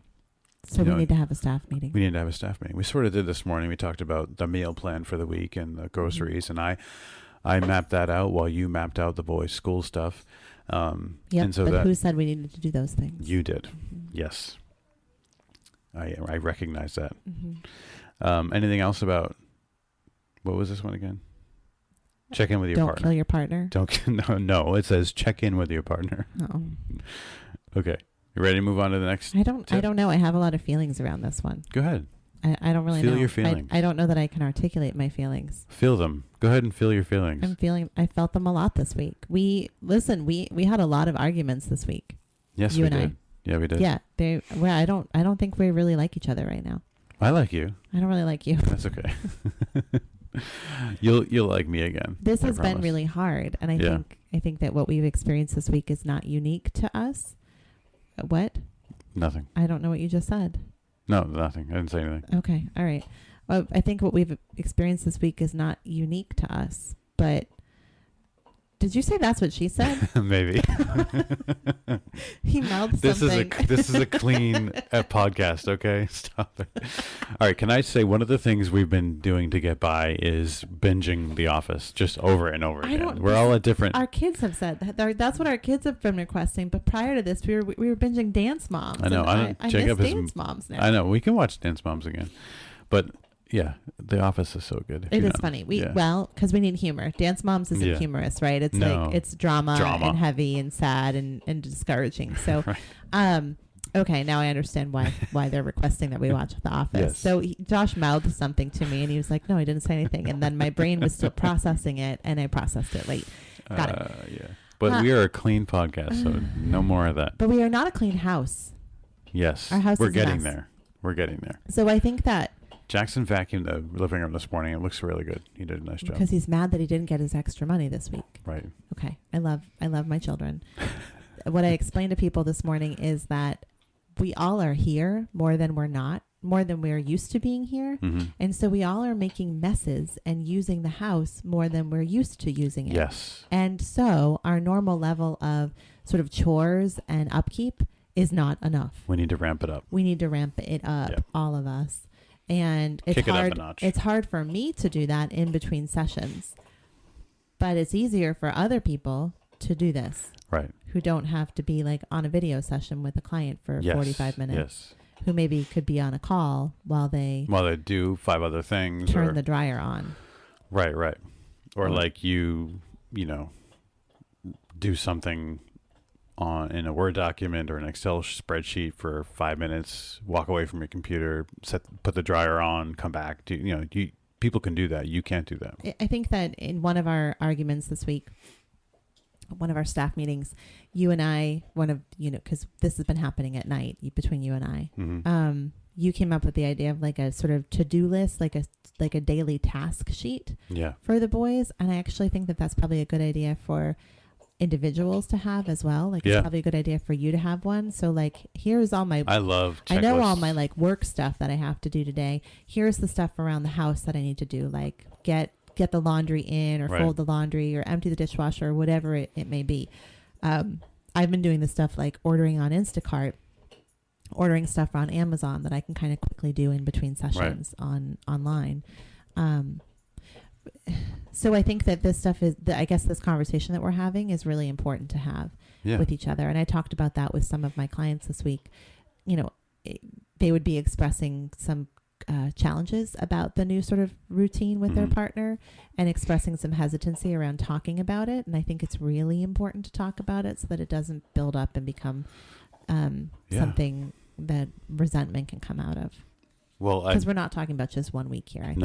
we need to have a staff meeting. We need to have a staff meeting. We sort of did this morning. We talked about the meal plan for the week and the groceries, and I mapped that out while you mapped out the boys' school stuff. And so but who said we needed to do those things? You did. Mm-hmm. Yes. I recognize that. Mm-hmm. Anything else about, what was this one again? Check in with your partner. Don't kill your partner. No, it says check in with your partner. Oh. Okay. You ready to move on to the next? I don't know. I have a lot of feelings around this one. Go ahead. I don't really know. Feel your feelings. I don't know that I can articulate my feelings. Feel them. Go ahead and feel your feelings. I felt them a lot this week. We had a lot of arguments this week. Yes, we did. Yeah, we did. Yeah. I don't think we really like each other right now. I like you. I don't really like you. That's okay. You'll like me again. This has been really hard, and I think that what we've experienced this week is not unique to us. What? Nothing. I don't know what you just said. No, nothing. I didn't say anything. Okay. All right. Well, I think what we've experienced this week is not unique to us, but did you say that's what she said? Maybe. He mouthed something. This is a clean podcast, okay? Stop it. All right, can I say one of the things we've been doing to get by is binging The Office just over and over again. We're all at different... Our kids have said that. That's what our kids have been requesting, but prior to this, we were binging Dance Moms. I know. I miss Dance Moms now. I know. We can watch Dance Moms again. But... yeah, The Office is so good. It is funny. Because we need humor. Dance Moms isn't humorous, right? It's like it's drama and heavy and sad and discouraging. So, right. Okay, now I understand why they're requesting that we watch The Office. Yes. So Josh mouthed something to me, and he was like, "No, I didn't say anything." And then my brain was still processing it, and I processed it late. Got it. Yeah, but we are a clean podcast, so no more of that. But we are not a clean house. Yes, our house. We're getting there. We're getting there. So I think that. Jackson vacuumed the living room this morning. It looks really good. He did a nice job. Because he's mad that he didn't get his extra money this week. Right. Okay. I love my children. What I explained to people this morning is that we all are here more than we're used to being here. Mm-hmm. And so we all are making messes and using the house more than we're used to using it. Yes. And so our normal level of sort of chores and upkeep is not enough. We need to ramp it up. Yep. All of us. And it's Kick hard. It up a notch. It's hard for me to do that in between sessions, but it's easier for other people to do this, right? Who don't have to be like on a video session with a client for 45 minutes. Yes. Who maybe could be on a call while they do 5 other things. Turn the dryer on. Right. Or like you do something in a Word document or an Excel spreadsheet for 5 minutes, walk away from your computer, put the dryer on, come back. People can do that. You can't do that. I think that in one of our arguments this week, one of our staff meetings, you and I, because this has been happening at night between you and I, mm-hmm. You came up with the idea of like a sort of to-do list, like a daily task sheet for the boys. And I actually think that that's probably a good idea for individuals to have as well. Like it's probably a good idea for you to have one. So like here's all my I know all my like work stuff that I have to do today. Here's the stuff around the house that I need to do, like get the laundry in or fold the laundry or empty the dishwasher or whatever it may be. I've been doing this stuff like ordering on Instacart, ordering stuff on Amazon that I can kind of quickly do in between sessions online. So I think that this stuff I guess this conversation that we're having is really important to have with each other. And I talked about that with some of my clients this week. They would be expressing some challenges about the new sort of routine with their partner and expressing some hesitancy around talking about it. And I think it's really important to talk about it so that it doesn't build up and become something that resentment can come out of. Well, because we're not talking about just 1 week here. I think.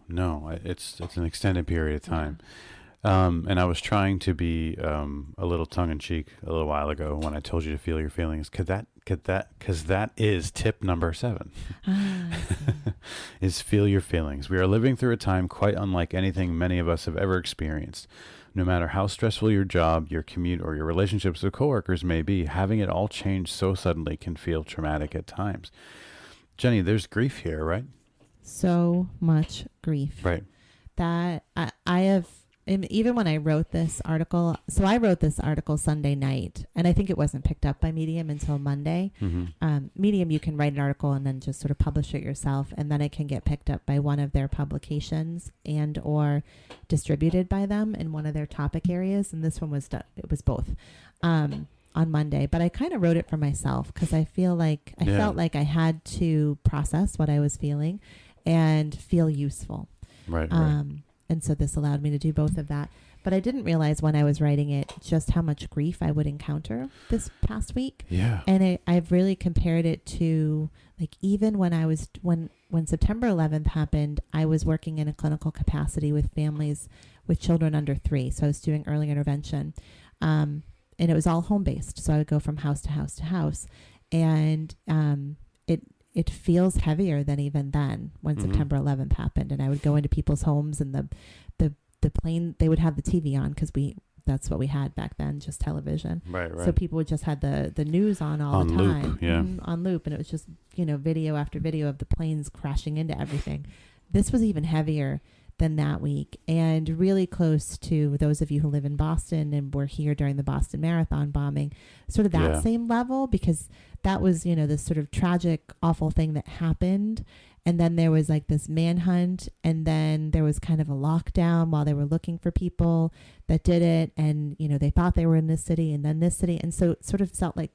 No, it's an extended period of time. And I was trying to be a little tongue in cheek a little while ago when I told you to feel your feelings. Because that is tip number 7 is feel your feelings. We are living through a time quite unlike anything many of us have ever experienced. No matter how stressful your job, your commute, or your relationships with coworkers may be, having it all change so suddenly can feel traumatic at times. Jenni, there's grief here, right? So much grief. Right. That I have, even when I wrote this article, so I wrote this article Sunday night, and I think it wasn't picked up by Medium until Monday. Medium, you can write an article and then just sort of publish it yourself, and then it can get picked up by one of their publications and or distributed by them in one of their topic areas. And this one was done, it was both on Monday. But I kind of wrote it for myself because I felt like I had to process what I was feeling and feel useful. Right. And so this allowed me to do both of that. But I didn't realize when I was writing it just how much grief I would encounter this past week. Yeah. And I've really compared it to like even when I was when September 11th happened, I was working in a clinical capacity with families with children under 3. So I was doing early intervention. And it was all home based. So I would go from house to house to house. And it feels heavier than even then when September 11th happened. And I would go into people's homes and the plane, they would have the TV on because that's what we had back then, just television. Right. So people would just had the news on all the time. Loop, on loop. And it was just, video after video of the planes crashing into everything. This was even heavier than that week, and really close to those of you who live in Boston and were here during the Boston Marathon bombing, sort of that same level, because that was, this sort of tragic, awful thing that happened. And then there was like this manhunt, and then there was kind of a lockdown while they were looking for people that did it. And, they thought they were in this city and then this city. And so it sort of felt like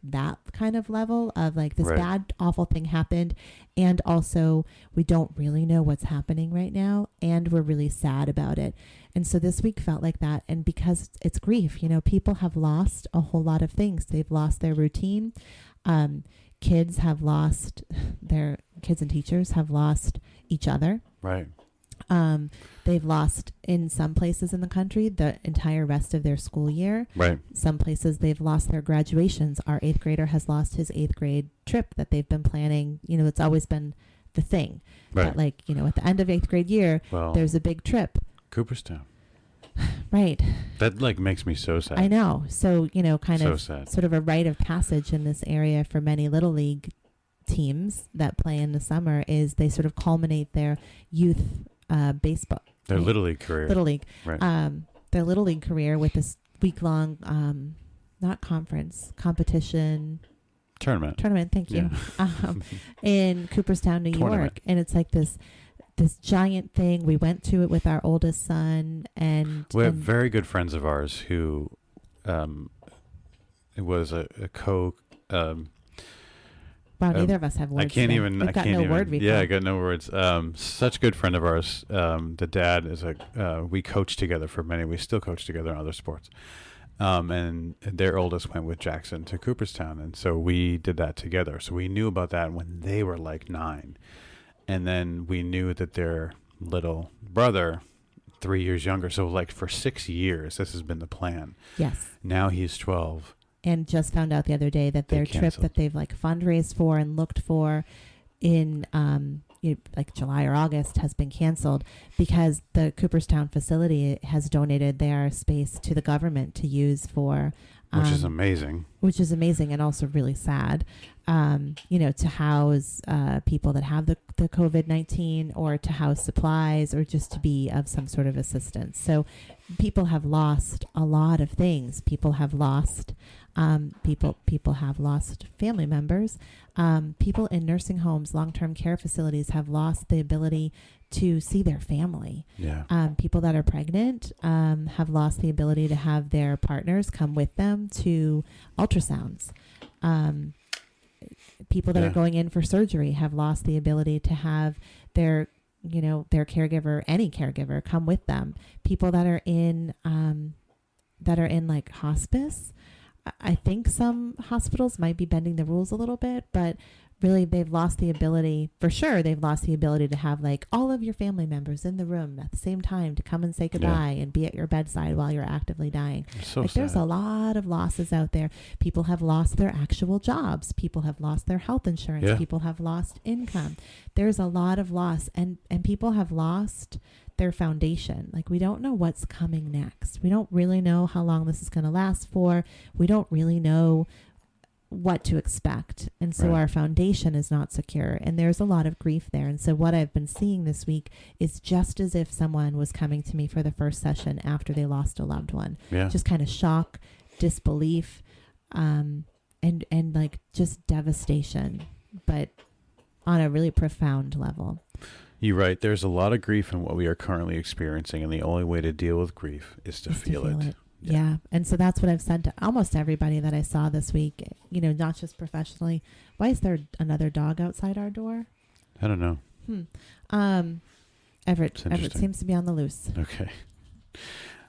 that kind of level of like this bad, awful thing happened. And also we don't really know what's happening right now. And we're really sad about it. And so this week felt like that. And because it's grief, people have lost a whole lot of things. They've lost their routine. Kids and teachers have lost each other. Right. They've lost, in some places in the country, the entire rest of their school year. Right. Some places they've lost their graduations. Our 8th grader has lost his 8th grade trip that they've been planning. It's always been the thing. Right. That at the end of 8th grade year, there's a big trip. Cooperstown. Right. That makes me so sad. I know. So, kind so of sad. Sort of a rite of passage in this area for many Little League teams that play in the summer is they sort of culminate their youth baseball. Their Little League career. Little League. Right. Their Little League career with this week-long, not conference, competition. Tournament. Thank you. In Cooperstown, New York. And it's like this giant thing. We went to it with our oldest son, and we have very good friends of ours who it was a co wow, neither of us have words. I can't even word recall. Yeah, I got no words. Such a good friend of ours. The dad is we coached together we still coach together in other sports. And their oldest went with Jackson to Cooperstown, and so we did that together. So we knew about that when they were like 9. And then we knew that their little brother, 3 years younger, so like for 6 years, this has been the plan. Yes. Now he's 12. And just found out the other day that their trip that they've fundraised for and looked for in July or August has been canceled because the Cooperstown facility has donated their space to the government to use for... Which is amazing. Which is amazing and also really sad, to house people that have the COVID-19 or to house supplies or just to be of some sort of assistance. So people have lost a lot of things. People have lost People have lost family members. People in nursing homes, long-term care facilities have lost the ability to see their family. Yeah. People that are pregnant have lost the ability to have their partners come with them to ultrasounds. People that are going in for surgery have lost the ability to have their caregiver, any caregiver, come with them. People that are in like hospice, I think some hospitals might be bending the rules a little bit, but really they've lost the ability, for sure, they've lost the ability to have like all of your family members in the room at the same time to come and say goodbye and be at your bedside while you're actively dying. So sad. There's a lot of losses out there. People have lost their actual jobs. People have lost their health insurance. Yeah. People have lost income. There's a lot of loss, and people have lost their foundation. Like, we don't know what's coming next. We don't really know how long this is going to last for. We don't really know what to expect. And so our foundation is not secure, and there's a lot of grief there. And so what I've been seeing this week is just as if someone was coming to me for the first session after they lost a loved one. Yeah. Just kind of shock, disbelief, and like just devastation, but on a really profound level. You're right. There's a lot of grief in what we are currently experiencing, and the only way to deal with grief is to feel it. Yeah. And so that's what I've said to almost everybody that I saw this week, not just professionally. Why is there another dog outside our door? I don't know. Everett seems to be on the loose. Okay.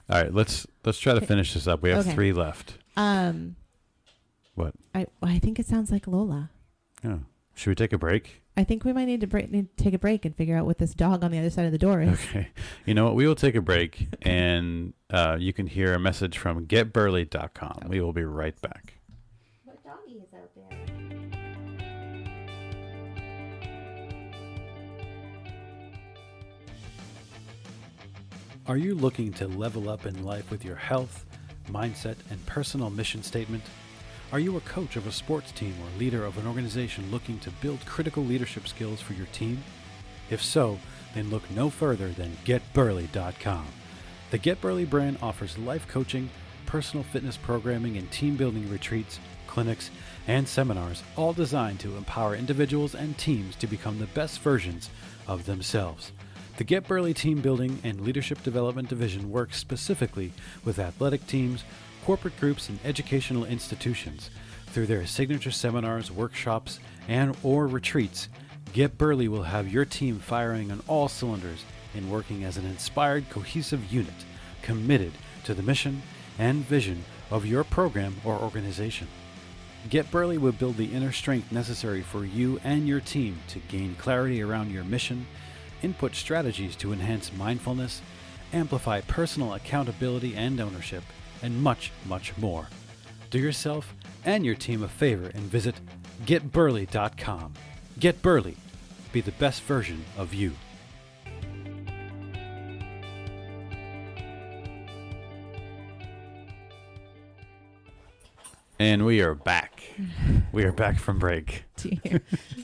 All right. Let's try to finish this up. We have 3 left. What? I think it sounds like Lola. Oh. Should we take a break? I think we might need to take a break and figure out what this dog on the other side of the door is. Okay. You know what? We will take a break, and you can hear a message from getburley.com. We will be right back. What doggy is out there? Are you looking to level up in life with your health, mindset, and personal mission statement? Are you a coach of a sports team or leader of an organization looking to build critical leadership skills for your team? If so, then look no further than getburley.com. The Get Burley brand offers life coaching, personal fitness programming, and team building retreats, clinics, and seminars, all designed to empower individuals and teams to become the best versions of themselves. The Get Burley Team Building and Leadership Development Division works specifically with athletic teams, corporate groups, and educational institutions. Through their signature seminars, workshops, and/or retreats, Get Burley will have your team firing on all cylinders and working as an inspired, cohesive unit, committed to the mission and vision of your program or organization. Get Burley will build the inner strength necessary for you and your team to gain clarity around your mission, input strategies to enhance mindfulness, amplify personal accountability and ownership, and much, much more. Do yourself and your team a favor and visit getburley.com. Get Burley. Be the best version of you. And we are back. We are back from break.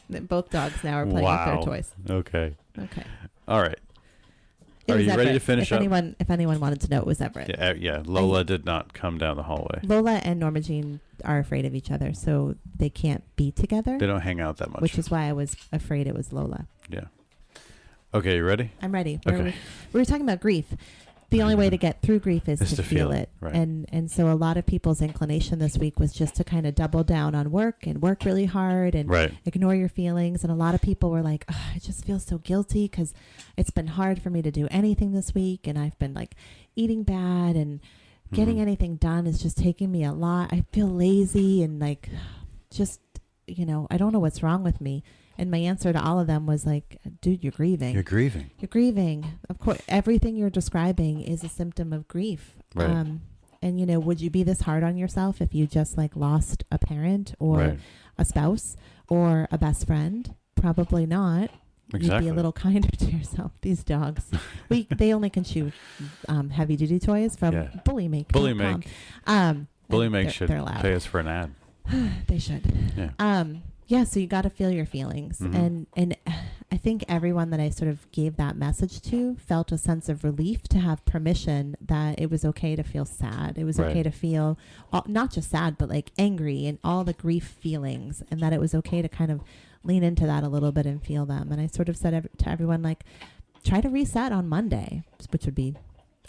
Both dogs now are playing with their toys. Okay. Okay. All right. Are you ready to finish up? If anyone wanted to know, it was Everett. Yeah. Lola did not come down the hallway. Lola and Norma Jean are afraid of each other, so they can't be together. They don't hang out that much. Which is why I was afraid it was Lola. Yeah. Okay, you ready? I'm ready. Okay. We were talking about grief. The only way to get through grief is to feel it. Right. And so a lot of people's inclination this week was just to kind of double down on work and work really hard and ignore your feelings. And a lot of people were like, I just feel so guilty because it's been hard for me to do anything this week. And I've been like eating bad, and getting anything done is just taking me a lot. I feel lazy and like just, I don't know what's wrong with me. And my answer to all of them was like, dude, you're grieving. You're grieving. You're grieving. Of course, everything you're describing is a symptom of grief. Right. And, would you be this hard on yourself if you just like lost a parent or a spouse or a best friend? Probably not. Exactly. You'd be a little kinder to yourself. These dogs, they only can chew heavy duty toys from Bully Make. Bully Make. Bully Make should loud. pay us for an ad. They should. Yeah. Yeah, so you got to feel your feelings. And I think everyone that I sort of gave that message to felt a sense of relief to have permission that it was okay to feel sad. It was okay to feel not just sad, but like angry and all the grief feelings, and that it was okay to kind of lean into that a little bit and feel them. And I sort of said to everyone, like, try to reset on Monday, which would be,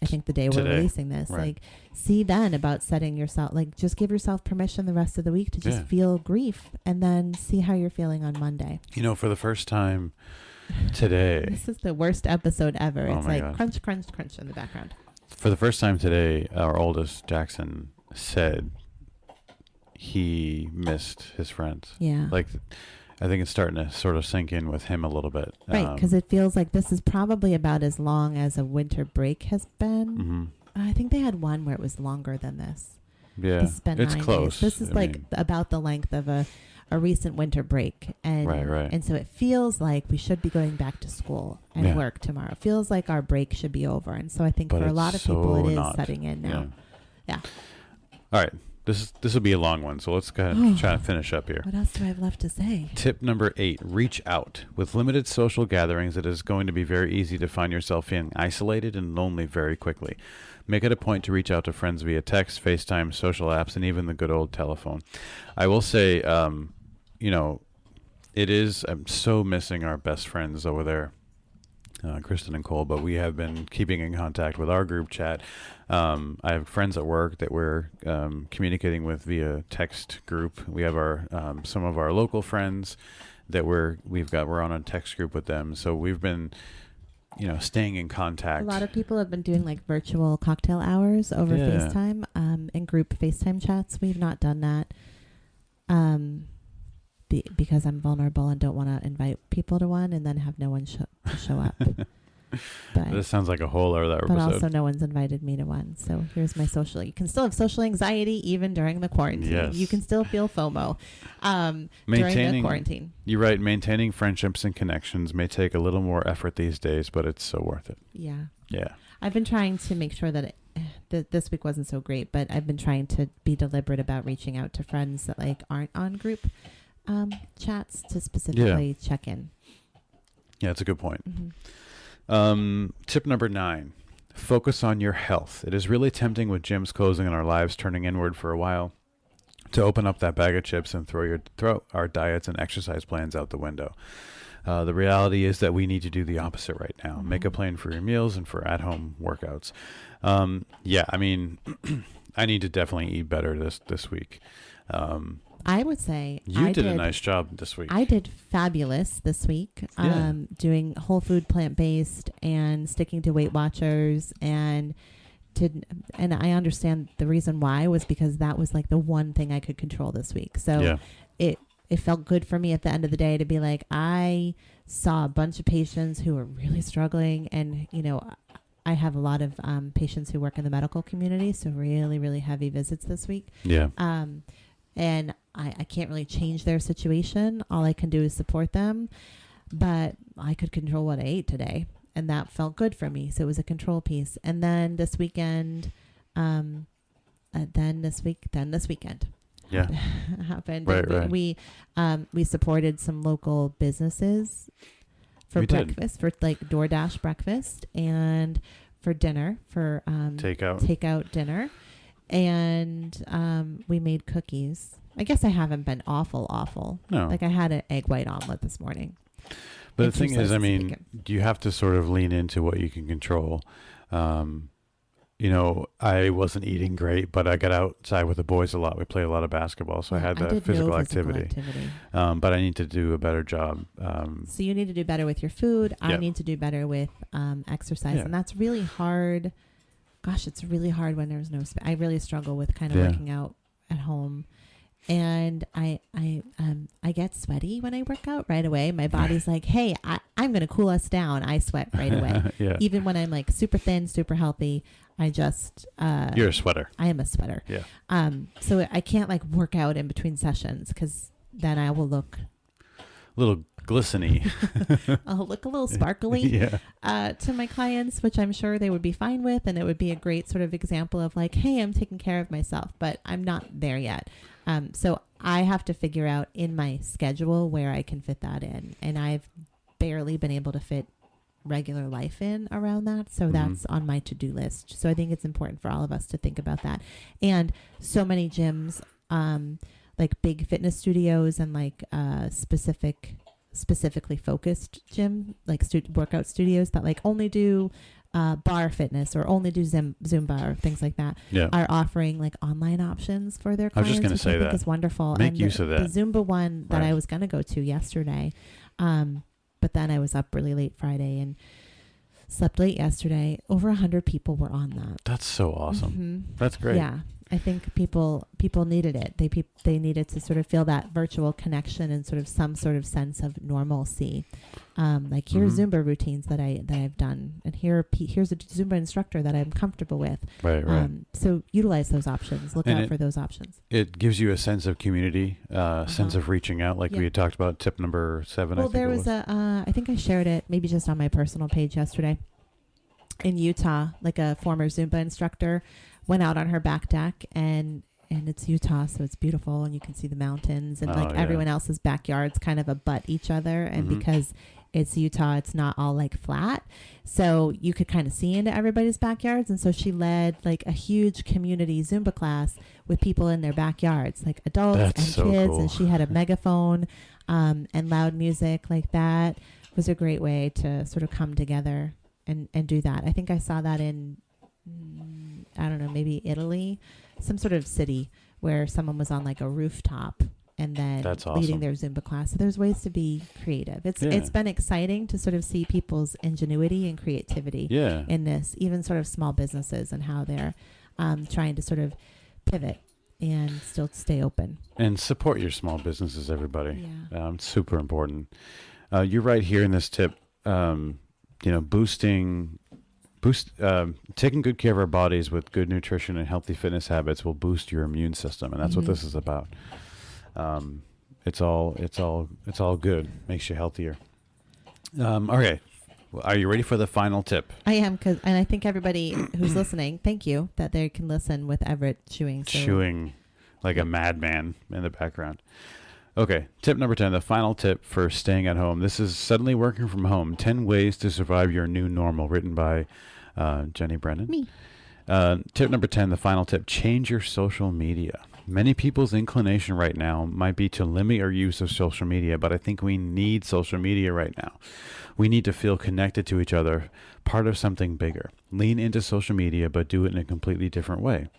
I think, the day we're releasing this. Like, see then about setting yourself, like, just give yourself permission the rest of the week to just feel grief, and then see how you're feeling on Monday. You know, for the first time today. This is the worst episode ever. Oh, it's like God. Crunch, crunch, crunch in the background. For the first time today, our oldest, Jackson, said he missed his friends. Yeah. Like, I think it's starting to sort of sink in with him a little bit. Right, because it feels like this is probably about as long as a winter break has been. Mm-hmm. I think they had one where it was longer than this. Yeah, this has been it's 9 close. Days. This is about the length of a recent winter break. And, and so it feels like we should be going back to school and work tomorrow. It feels like our break should be over. And so I think for a lot of people, it is setting in now. Yeah. All right. This will be a long one, so let's go ahead and try to finish up here. What else do I have left to say? Tip number 8, reach out. With limited social gatherings, it is going to be very easy to find yourself feeling isolated and lonely very quickly. Make it a point to reach out to friends via text, FaceTime, social apps, and even the good old telephone. I will say, I'm so missing our best friends over there, Kristen and Cole, but we have been keeping in contact with our group chat. I have friends at work that we're communicating with via text group. We have our some of our local friends that we're on a text group with them. So we've been, staying in contact. A lot of people have been doing like virtual cocktail hours over FaceTime, and group FaceTime chats. We've not done that because I'm vulnerable and don't want to invite people to one and then have no one show up. But this sounds like a whole other episode. But also no one's invited me to one. So here's my social. You can still have social anxiety even during the quarantine. Yes. You can still feel FOMO during the quarantine. You're right. Maintaining friendships and connections may take a little more effort these days, but it's so worth it. Yeah. Yeah. I've been trying to make sure that this week wasn't so great, but I've been trying to be deliberate about reaching out to friends that like aren't on group chats to specifically check in. Yeah, it's a good point. Mm-hmm. Tip number 9, focus on your health. It is really tempting with gyms closing and our lives turning inward for a while to open up that bag of chips and throw our diets and exercise plans out the window. The reality is that we need to do the opposite right now. Mm-hmm. Make a plan for your meals and for at-home workouts. I mean, I need to definitely eat better this week. I would say you did a nice job this week. I did fabulous this week, doing whole food, plant-based, and sticking to Weight Watchers, and I understand the reason why was because that was like the one thing I could control this week. So it felt good for me at the end of the day to be like, I saw a bunch of patients who were really struggling, and I have a lot of patients who work in the medical community, so really, really heavy visits this week. Yeah. And I can't really change their situation. All I can do is support them, but I could control what I ate today, and that felt good for me. So it was a control piece. And then this weekend, then this weekend happened. Right. We supported some local businesses for breakfast, for like DoorDash breakfast, and for dinner, for takeout dinner. And we made cookies. I guess I haven't been awful. No. Like I had an egg white omelet this morning. But the thing is, I mean, you have to sort of lean into what you can control. I wasn't eating great, but I got outside with the boys a lot. We played a lot of basketball, so I had that physical activity. But I need to do a better job. So you need to do better with your food. I need to do better with exercise. And that's really hard. Gosh, it's really hard when there's no space. I really struggle with kind of working out at home. And I get sweaty when I work out right away. My body's like, hey, I'm going to cool us down. I sweat right away. Even when I'm like super thin, super healthy, I just... You're a sweater. I am a sweater. Yeah. So I can't like work out in between sessions because then I will look... A little glisteny. I'll look a little sparkly to my clients, which I'm sure they would be fine with. And it would be a great sort of example of like, hey, I'm taking care of myself, but I'm not there yet. So I have to figure out in my schedule where I can fit that in. And I've barely been able to fit regular life in around that. So that's on my to-do list. So I think it's important for all of us to think about that. And so many gyms, like big fitness studios and like specifically focused gym, like workout studios that like only do bar fitness or only do Zumba or things like that, are offering like online options for their clients. I was just going to say that. It's wonderful. Make use of that. The Zumba one that I was going to go to yesterday, but then I was up really late Friday and slept late yesterday. Over 100 people were on that. That's so awesome. That's great. Yeah. I think people needed it. They needed to sort of feel that virtual connection and sort of some sort of sense of normalcy. Like here are Zumba routines that I've done, and here's a Zumba instructor that I'm comfortable with. Right. So utilize those options. Look out for those options. It gives you a sense of community, sense of reaching out, like we had talked about. Tip number 7. Well, I think there was I think I shared it maybe just on my personal page yesterday. In Utah, like a former Zumba instructor went out on her back deck, and it's Utah, so it's beautiful, and you can see the mountains, and everyone else's backyards kind of abut each other, and because it's Utah, it's not all like flat, so you could kind of see into everybody's backyards. And so she led like a huge community Zumba class with people in their backyards, like adults and kids, cool. And she had a megaphone and loud music. Like that was a great way to sort of come together and do that. I think I saw that in I don't know, maybe Italy, some sort of city where someone was on like a rooftop and then leading their Zumba class. So there's ways to be creative. It's been exciting to sort of see people's ingenuity and creativity in this, even sort of small businesses and how they're trying to sort of pivot and still stay open. And support your small businesses, everybody. Yeah. Super important. You're right here in this tip, taking good care of our bodies with good nutrition and healthy fitness habits will boost your immune system, and that's what this is about. It's all good. Makes you healthier. Okay, are you ready for the final tip? I am, and I think everybody who's listening, thank you that they can listen with Everett chewing like a madman in the background. Okay, tip number 10, the final tip for staying at home. This is Suddenly Working from Home, 10 Ways to Survive Your New Normal, written by Jenny Brennan. Me. Tip number 10, the final tip, change your social media. Many people's inclination right now might be to limit our use of social media, but I think we need social media right now. We need to feel connected to each other, part of something bigger. Lean into social media, but do it in a completely different way.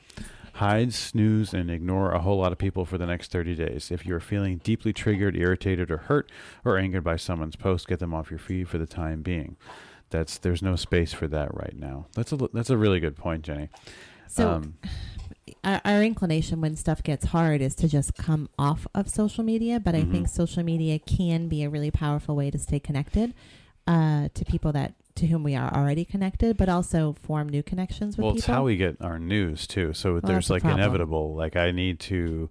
Hide, snooze, and ignore a whole lot of people for the next 30 days. If you're feeling deeply triggered, irritated, or hurt, or angered by someone's post, get them off your feed for the time being. There's no space for that right now. That's a really good point, Jenny. So our inclination when stuff gets hard is to just come off of social media, but I think social media can be a really powerful way to stay connected to people to whom we are already connected, but also form new connections with people. Well, it's how we get our news too. So there's like inevitable, like I need to,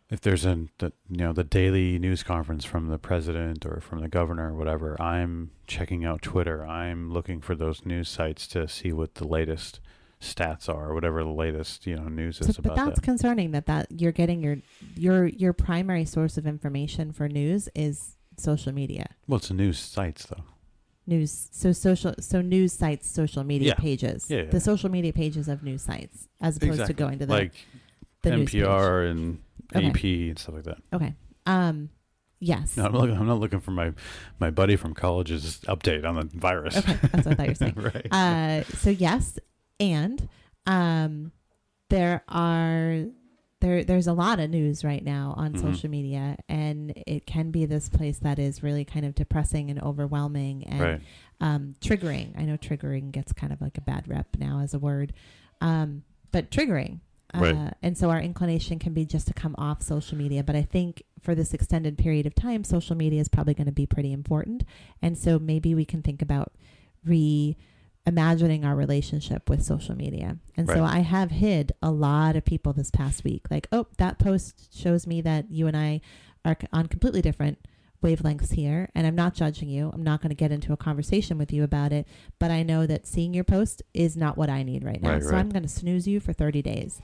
if there's the daily news conference from the president or from the governor or whatever, I'm checking out Twitter. I'm looking for those news sites to see what the latest stats are, or whatever the latest news is about. But that's concerning that you're getting your primary source of information for news is social media. Well, it's news sites though. News news sites, social media pages. Yeah. The social media pages of news sites, as opposed to going to the NPR and AP and stuff like that. Okay. Yes. No, I'm not looking for my buddy from college's update on the virus. Okay, that's what I thought you were saying. Right. So yes, and there's a lot of news right now on social media, and it can be this place that is really kind of depressing and overwhelming and triggering. I know triggering gets kind of like a bad rep now as a word, but triggering. And so our inclination can be just to come off social media. But I think for this extended period of time, social media is probably going to be pretty important. And so maybe we can think about reimagining our relationship with social media. And so I have hid a lot of people this past week. Like, oh, that post shows me that you and I are on completely different wavelengths here, and I'm not judging you. I'm not going to get into a conversation with you about it, but I know that seeing your post is not what I need right now. So I'm going to snooze you for 30 days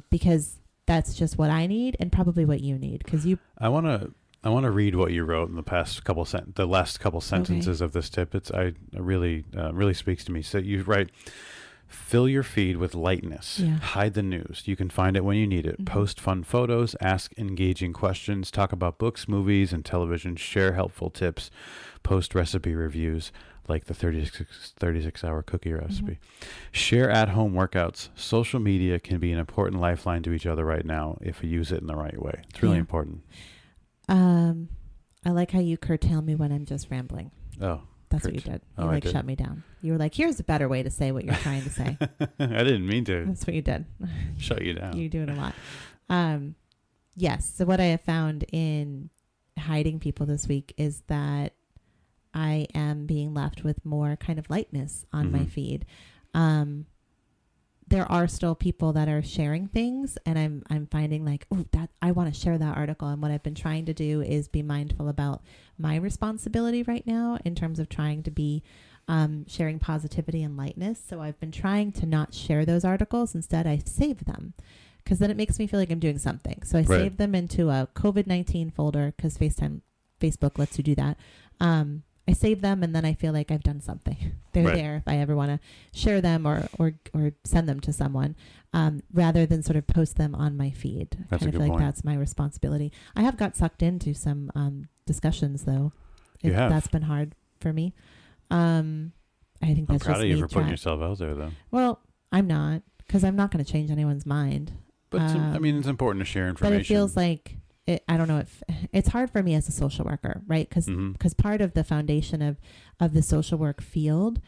because that's just what I need and probably what you need. Because I want to I want to read what you wrote in the past couple the last couple sentences of this tip. I really speaks to me. So you write, fill your feed with lightness. Yeah. Hide the news. You can find it when you need it. Mm-hmm. Post fun photos. Ask engaging questions. Talk about books, movies, and television. Share helpful tips. Post recipe reviews, like the 36-hour cookie recipe. Mm-hmm. Share at-home workouts. Social media can be an important lifeline to each other right now if we use it in the right way. It's really important. I like how you curtail me when I'm just rambling. Oh. That's what you did. You shut me down. You were like, here's a better way to say what you're trying to say. I didn't mean to. That's what you did. Shut you down. You do it a lot. Yes. So what I have found in hiding people this week is that I am being left with more kind of lightness on my feed. There are still people that are sharing things, and I'm finding like, oh, that I want to share that article. And what I've been trying to do is be mindful about my responsibility right now in terms of trying to be sharing positivity and lightness. So I've been trying to not share those articles. Instead, I save them because then it makes me feel like I'm doing something. So I save them into a COVID-19 folder because Facebook lets you do that. I save them and then I feel like I've done something. They're there if I ever want to share them or send them to someone, rather than sort of post them on my feed. I kind of feel like that's my responsibility. I have got sucked into some discussions though. That's been hard for me. I think that's I'm proud of you for putting yourself out there though. Well, I'm not, because I'm not going to change anyone's mind. But I mean, it's important to share information. But it feels like, I don't know if it's hard for me as a social worker, right? Because part of the foundation of the social work field,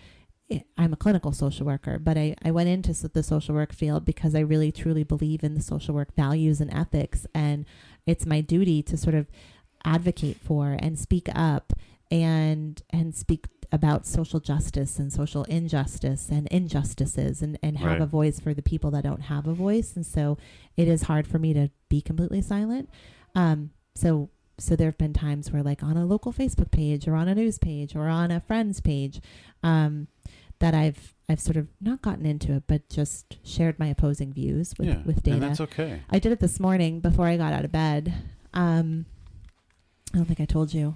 I'm a clinical social worker, but I went into the social work field because I really truly believe in the social work values and ethics, and it's my duty to sort of advocate for and speak up and speak about social justice and social injustice and injustices and have a voice for the people that don't have a voice. And so it is hard for me to be completely silent. So there have been times where, like, on a local Facebook page or on a news page or on a friend's page, that I've sort of not gotten into it, but just shared my opposing views with data. And that's okay. I did it this morning before I got out of bed. I don't think I told you.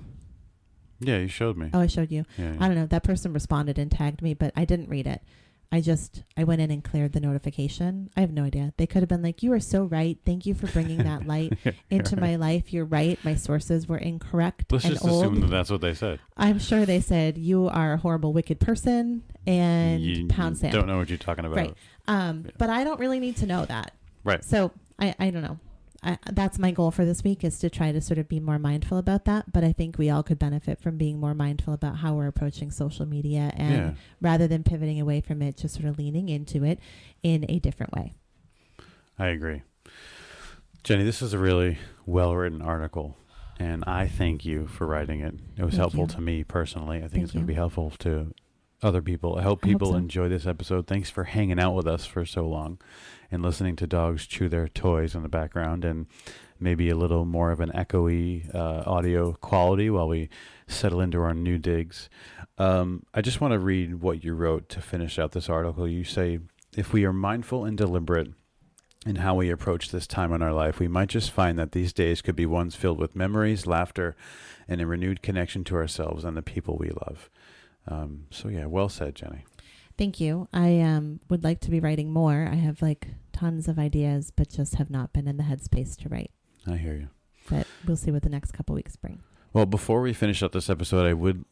Yeah, you showed me. Oh, I showed you. Yeah. I don't know. That person responded and tagged me, but I didn't read it. I went in and cleared the notification. I have no idea. They could have been like, you are so right. Thank you for bringing that light into my life. You're right. My sources were incorrect. Let's just assume that that's what they said. I'm sure they said, you are a horrible, wicked person and pound sand. Don't know what you're talking about. Right. But I don't really need to know that. Right. So I don't know. That's my goal for this week, is to try to sort of be more mindful about that. But I think we all could benefit from being more mindful about how we're approaching social media, and rather than pivoting away from it, just sort of leaning into it in a different way. I agree. Jenny, this is a really well-written article, and I thank you for writing it. It was helpful to me personally. I think it's going to be helpful to other people. I hope people enjoy this episode. Thanks for hanging out with us for so long and listening to dogs chew their toys in the background, and maybe a little more of an echoey audio quality while we settle into our new digs. I just want to read what you wrote to finish out this article. You say, if we are mindful and deliberate in how we approach this time in our life, we might just find that these days could be ones filled with memories, laughter, and a renewed connection to ourselves and the people we love. Well said, Jenny. Thank you. I would like to be writing more. I have tons of ideas, but just have not been in the headspace to write. I hear you. But we'll see what the next couple weeks bring. Well, before we finish up this episode,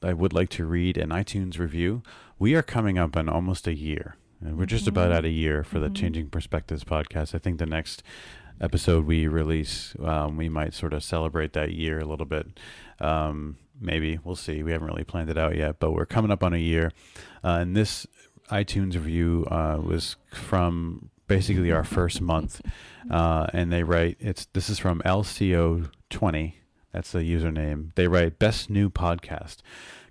I would like to read an iTunes review. We are coming up on almost a year, and we're just about at a year for the Changing Perspectives podcast. I think the next episode we release, we might sort of celebrate that year a little bit. Maybe. We'll see. We haven't really planned it out yet, but we're coming up on a year. And this iTunes review was from basically our first month. And they write, this is from LCO20. That's the username. They write, best new podcast.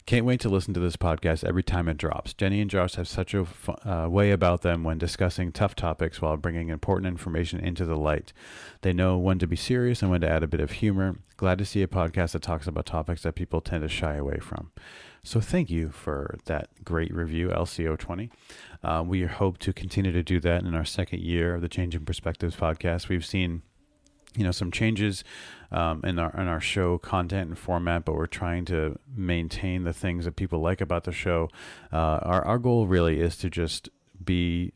Can't wait to listen to this podcast every time it drops. Jenni and Josh have such a way about them when discussing tough topics while bringing important information into the light. They know when to be serious and when to add a bit of humor. Glad to see a podcast that talks about topics that people tend to shy away from. So thank you for that great review, LCO20. We hope to continue to do that in our second year of the Changing Perspectives podcast. We've seen some changes in our show content and format, but we're trying to maintain the things that people like about the show. Our goal really is to just be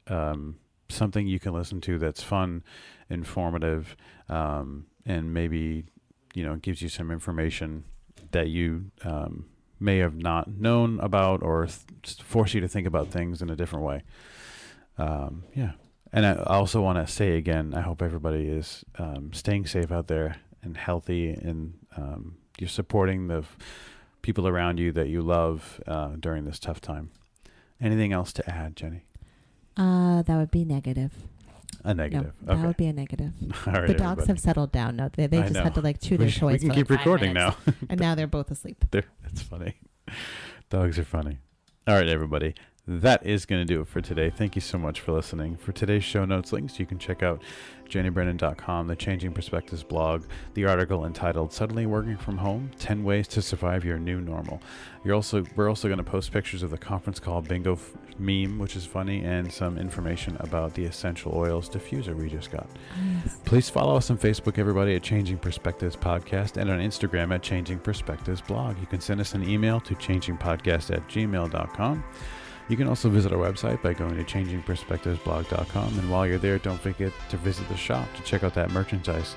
something you can listen to that's fun, informative, and maybe gives you some information that you may have not known about, or force you to think about things in a different way. And I also want to say again, I hope everybody is staying safe out there and healthy, and you're supporting the people around you that you love during this tough time. Anything else to add, Jenny? That would be negative. A negative. No, okay. That would be a negative. All right, the dogs have settled down. No, they just had to chew their toys. We can for keep 5 recording minutes, now. and now they're both asleep. That's funny. Dogs are funny. All right, everybody. That is going to do it for today. Thank you so much for listening. For today's show notes links, you can check out jennybrennan.com, the Changing Perspectives blog, the article entitled Suddenly Working from Home, 10 Ways to Survive Your New Normal. We're also going to post pictures of the conference call bingo meme, which is funny, and some information about the essential oils diffuser we just got. Yes. Please follow us on Facebook, everybody, at Changing Perspectives Podcast, and on Instagram at Changing Perspectives Blog. You can send us an email to changingpodcast@gmail.com. You can also visit our website by going to changingperspectivesblog.com. And while you're there, don't forget to visit the shop to check out that merchandise,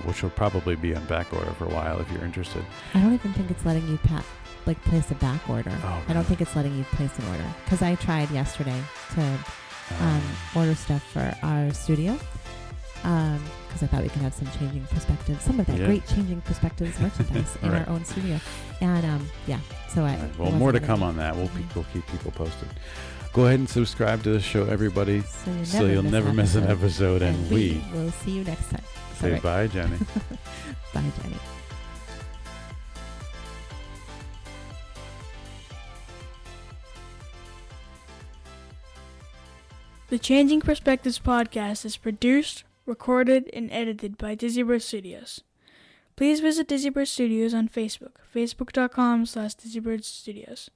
which will probably be on back order for a while if you're interested. I don't even think it's letting you place a back order. Oh, I don't think it's letting you place an order. Because I tried yesterday to order stuff for our studio. Because I thought we could have some Changing Perspectives, some of that great Changing Perspectives merchandise in our own studio. And so well, more to come on that. We'll keep people posted. Go ahead and subscribe to the show, everybody, so you'll never miss an episode. And we will see you next time. Say bye, Jenny. Bye, Jenny. The Changing Perspectives podcast is produced, recorded, and edited by Dizzy Studios. Please visit Dizzy Studios on Facebook, facebook.com/DizzyBird Studios.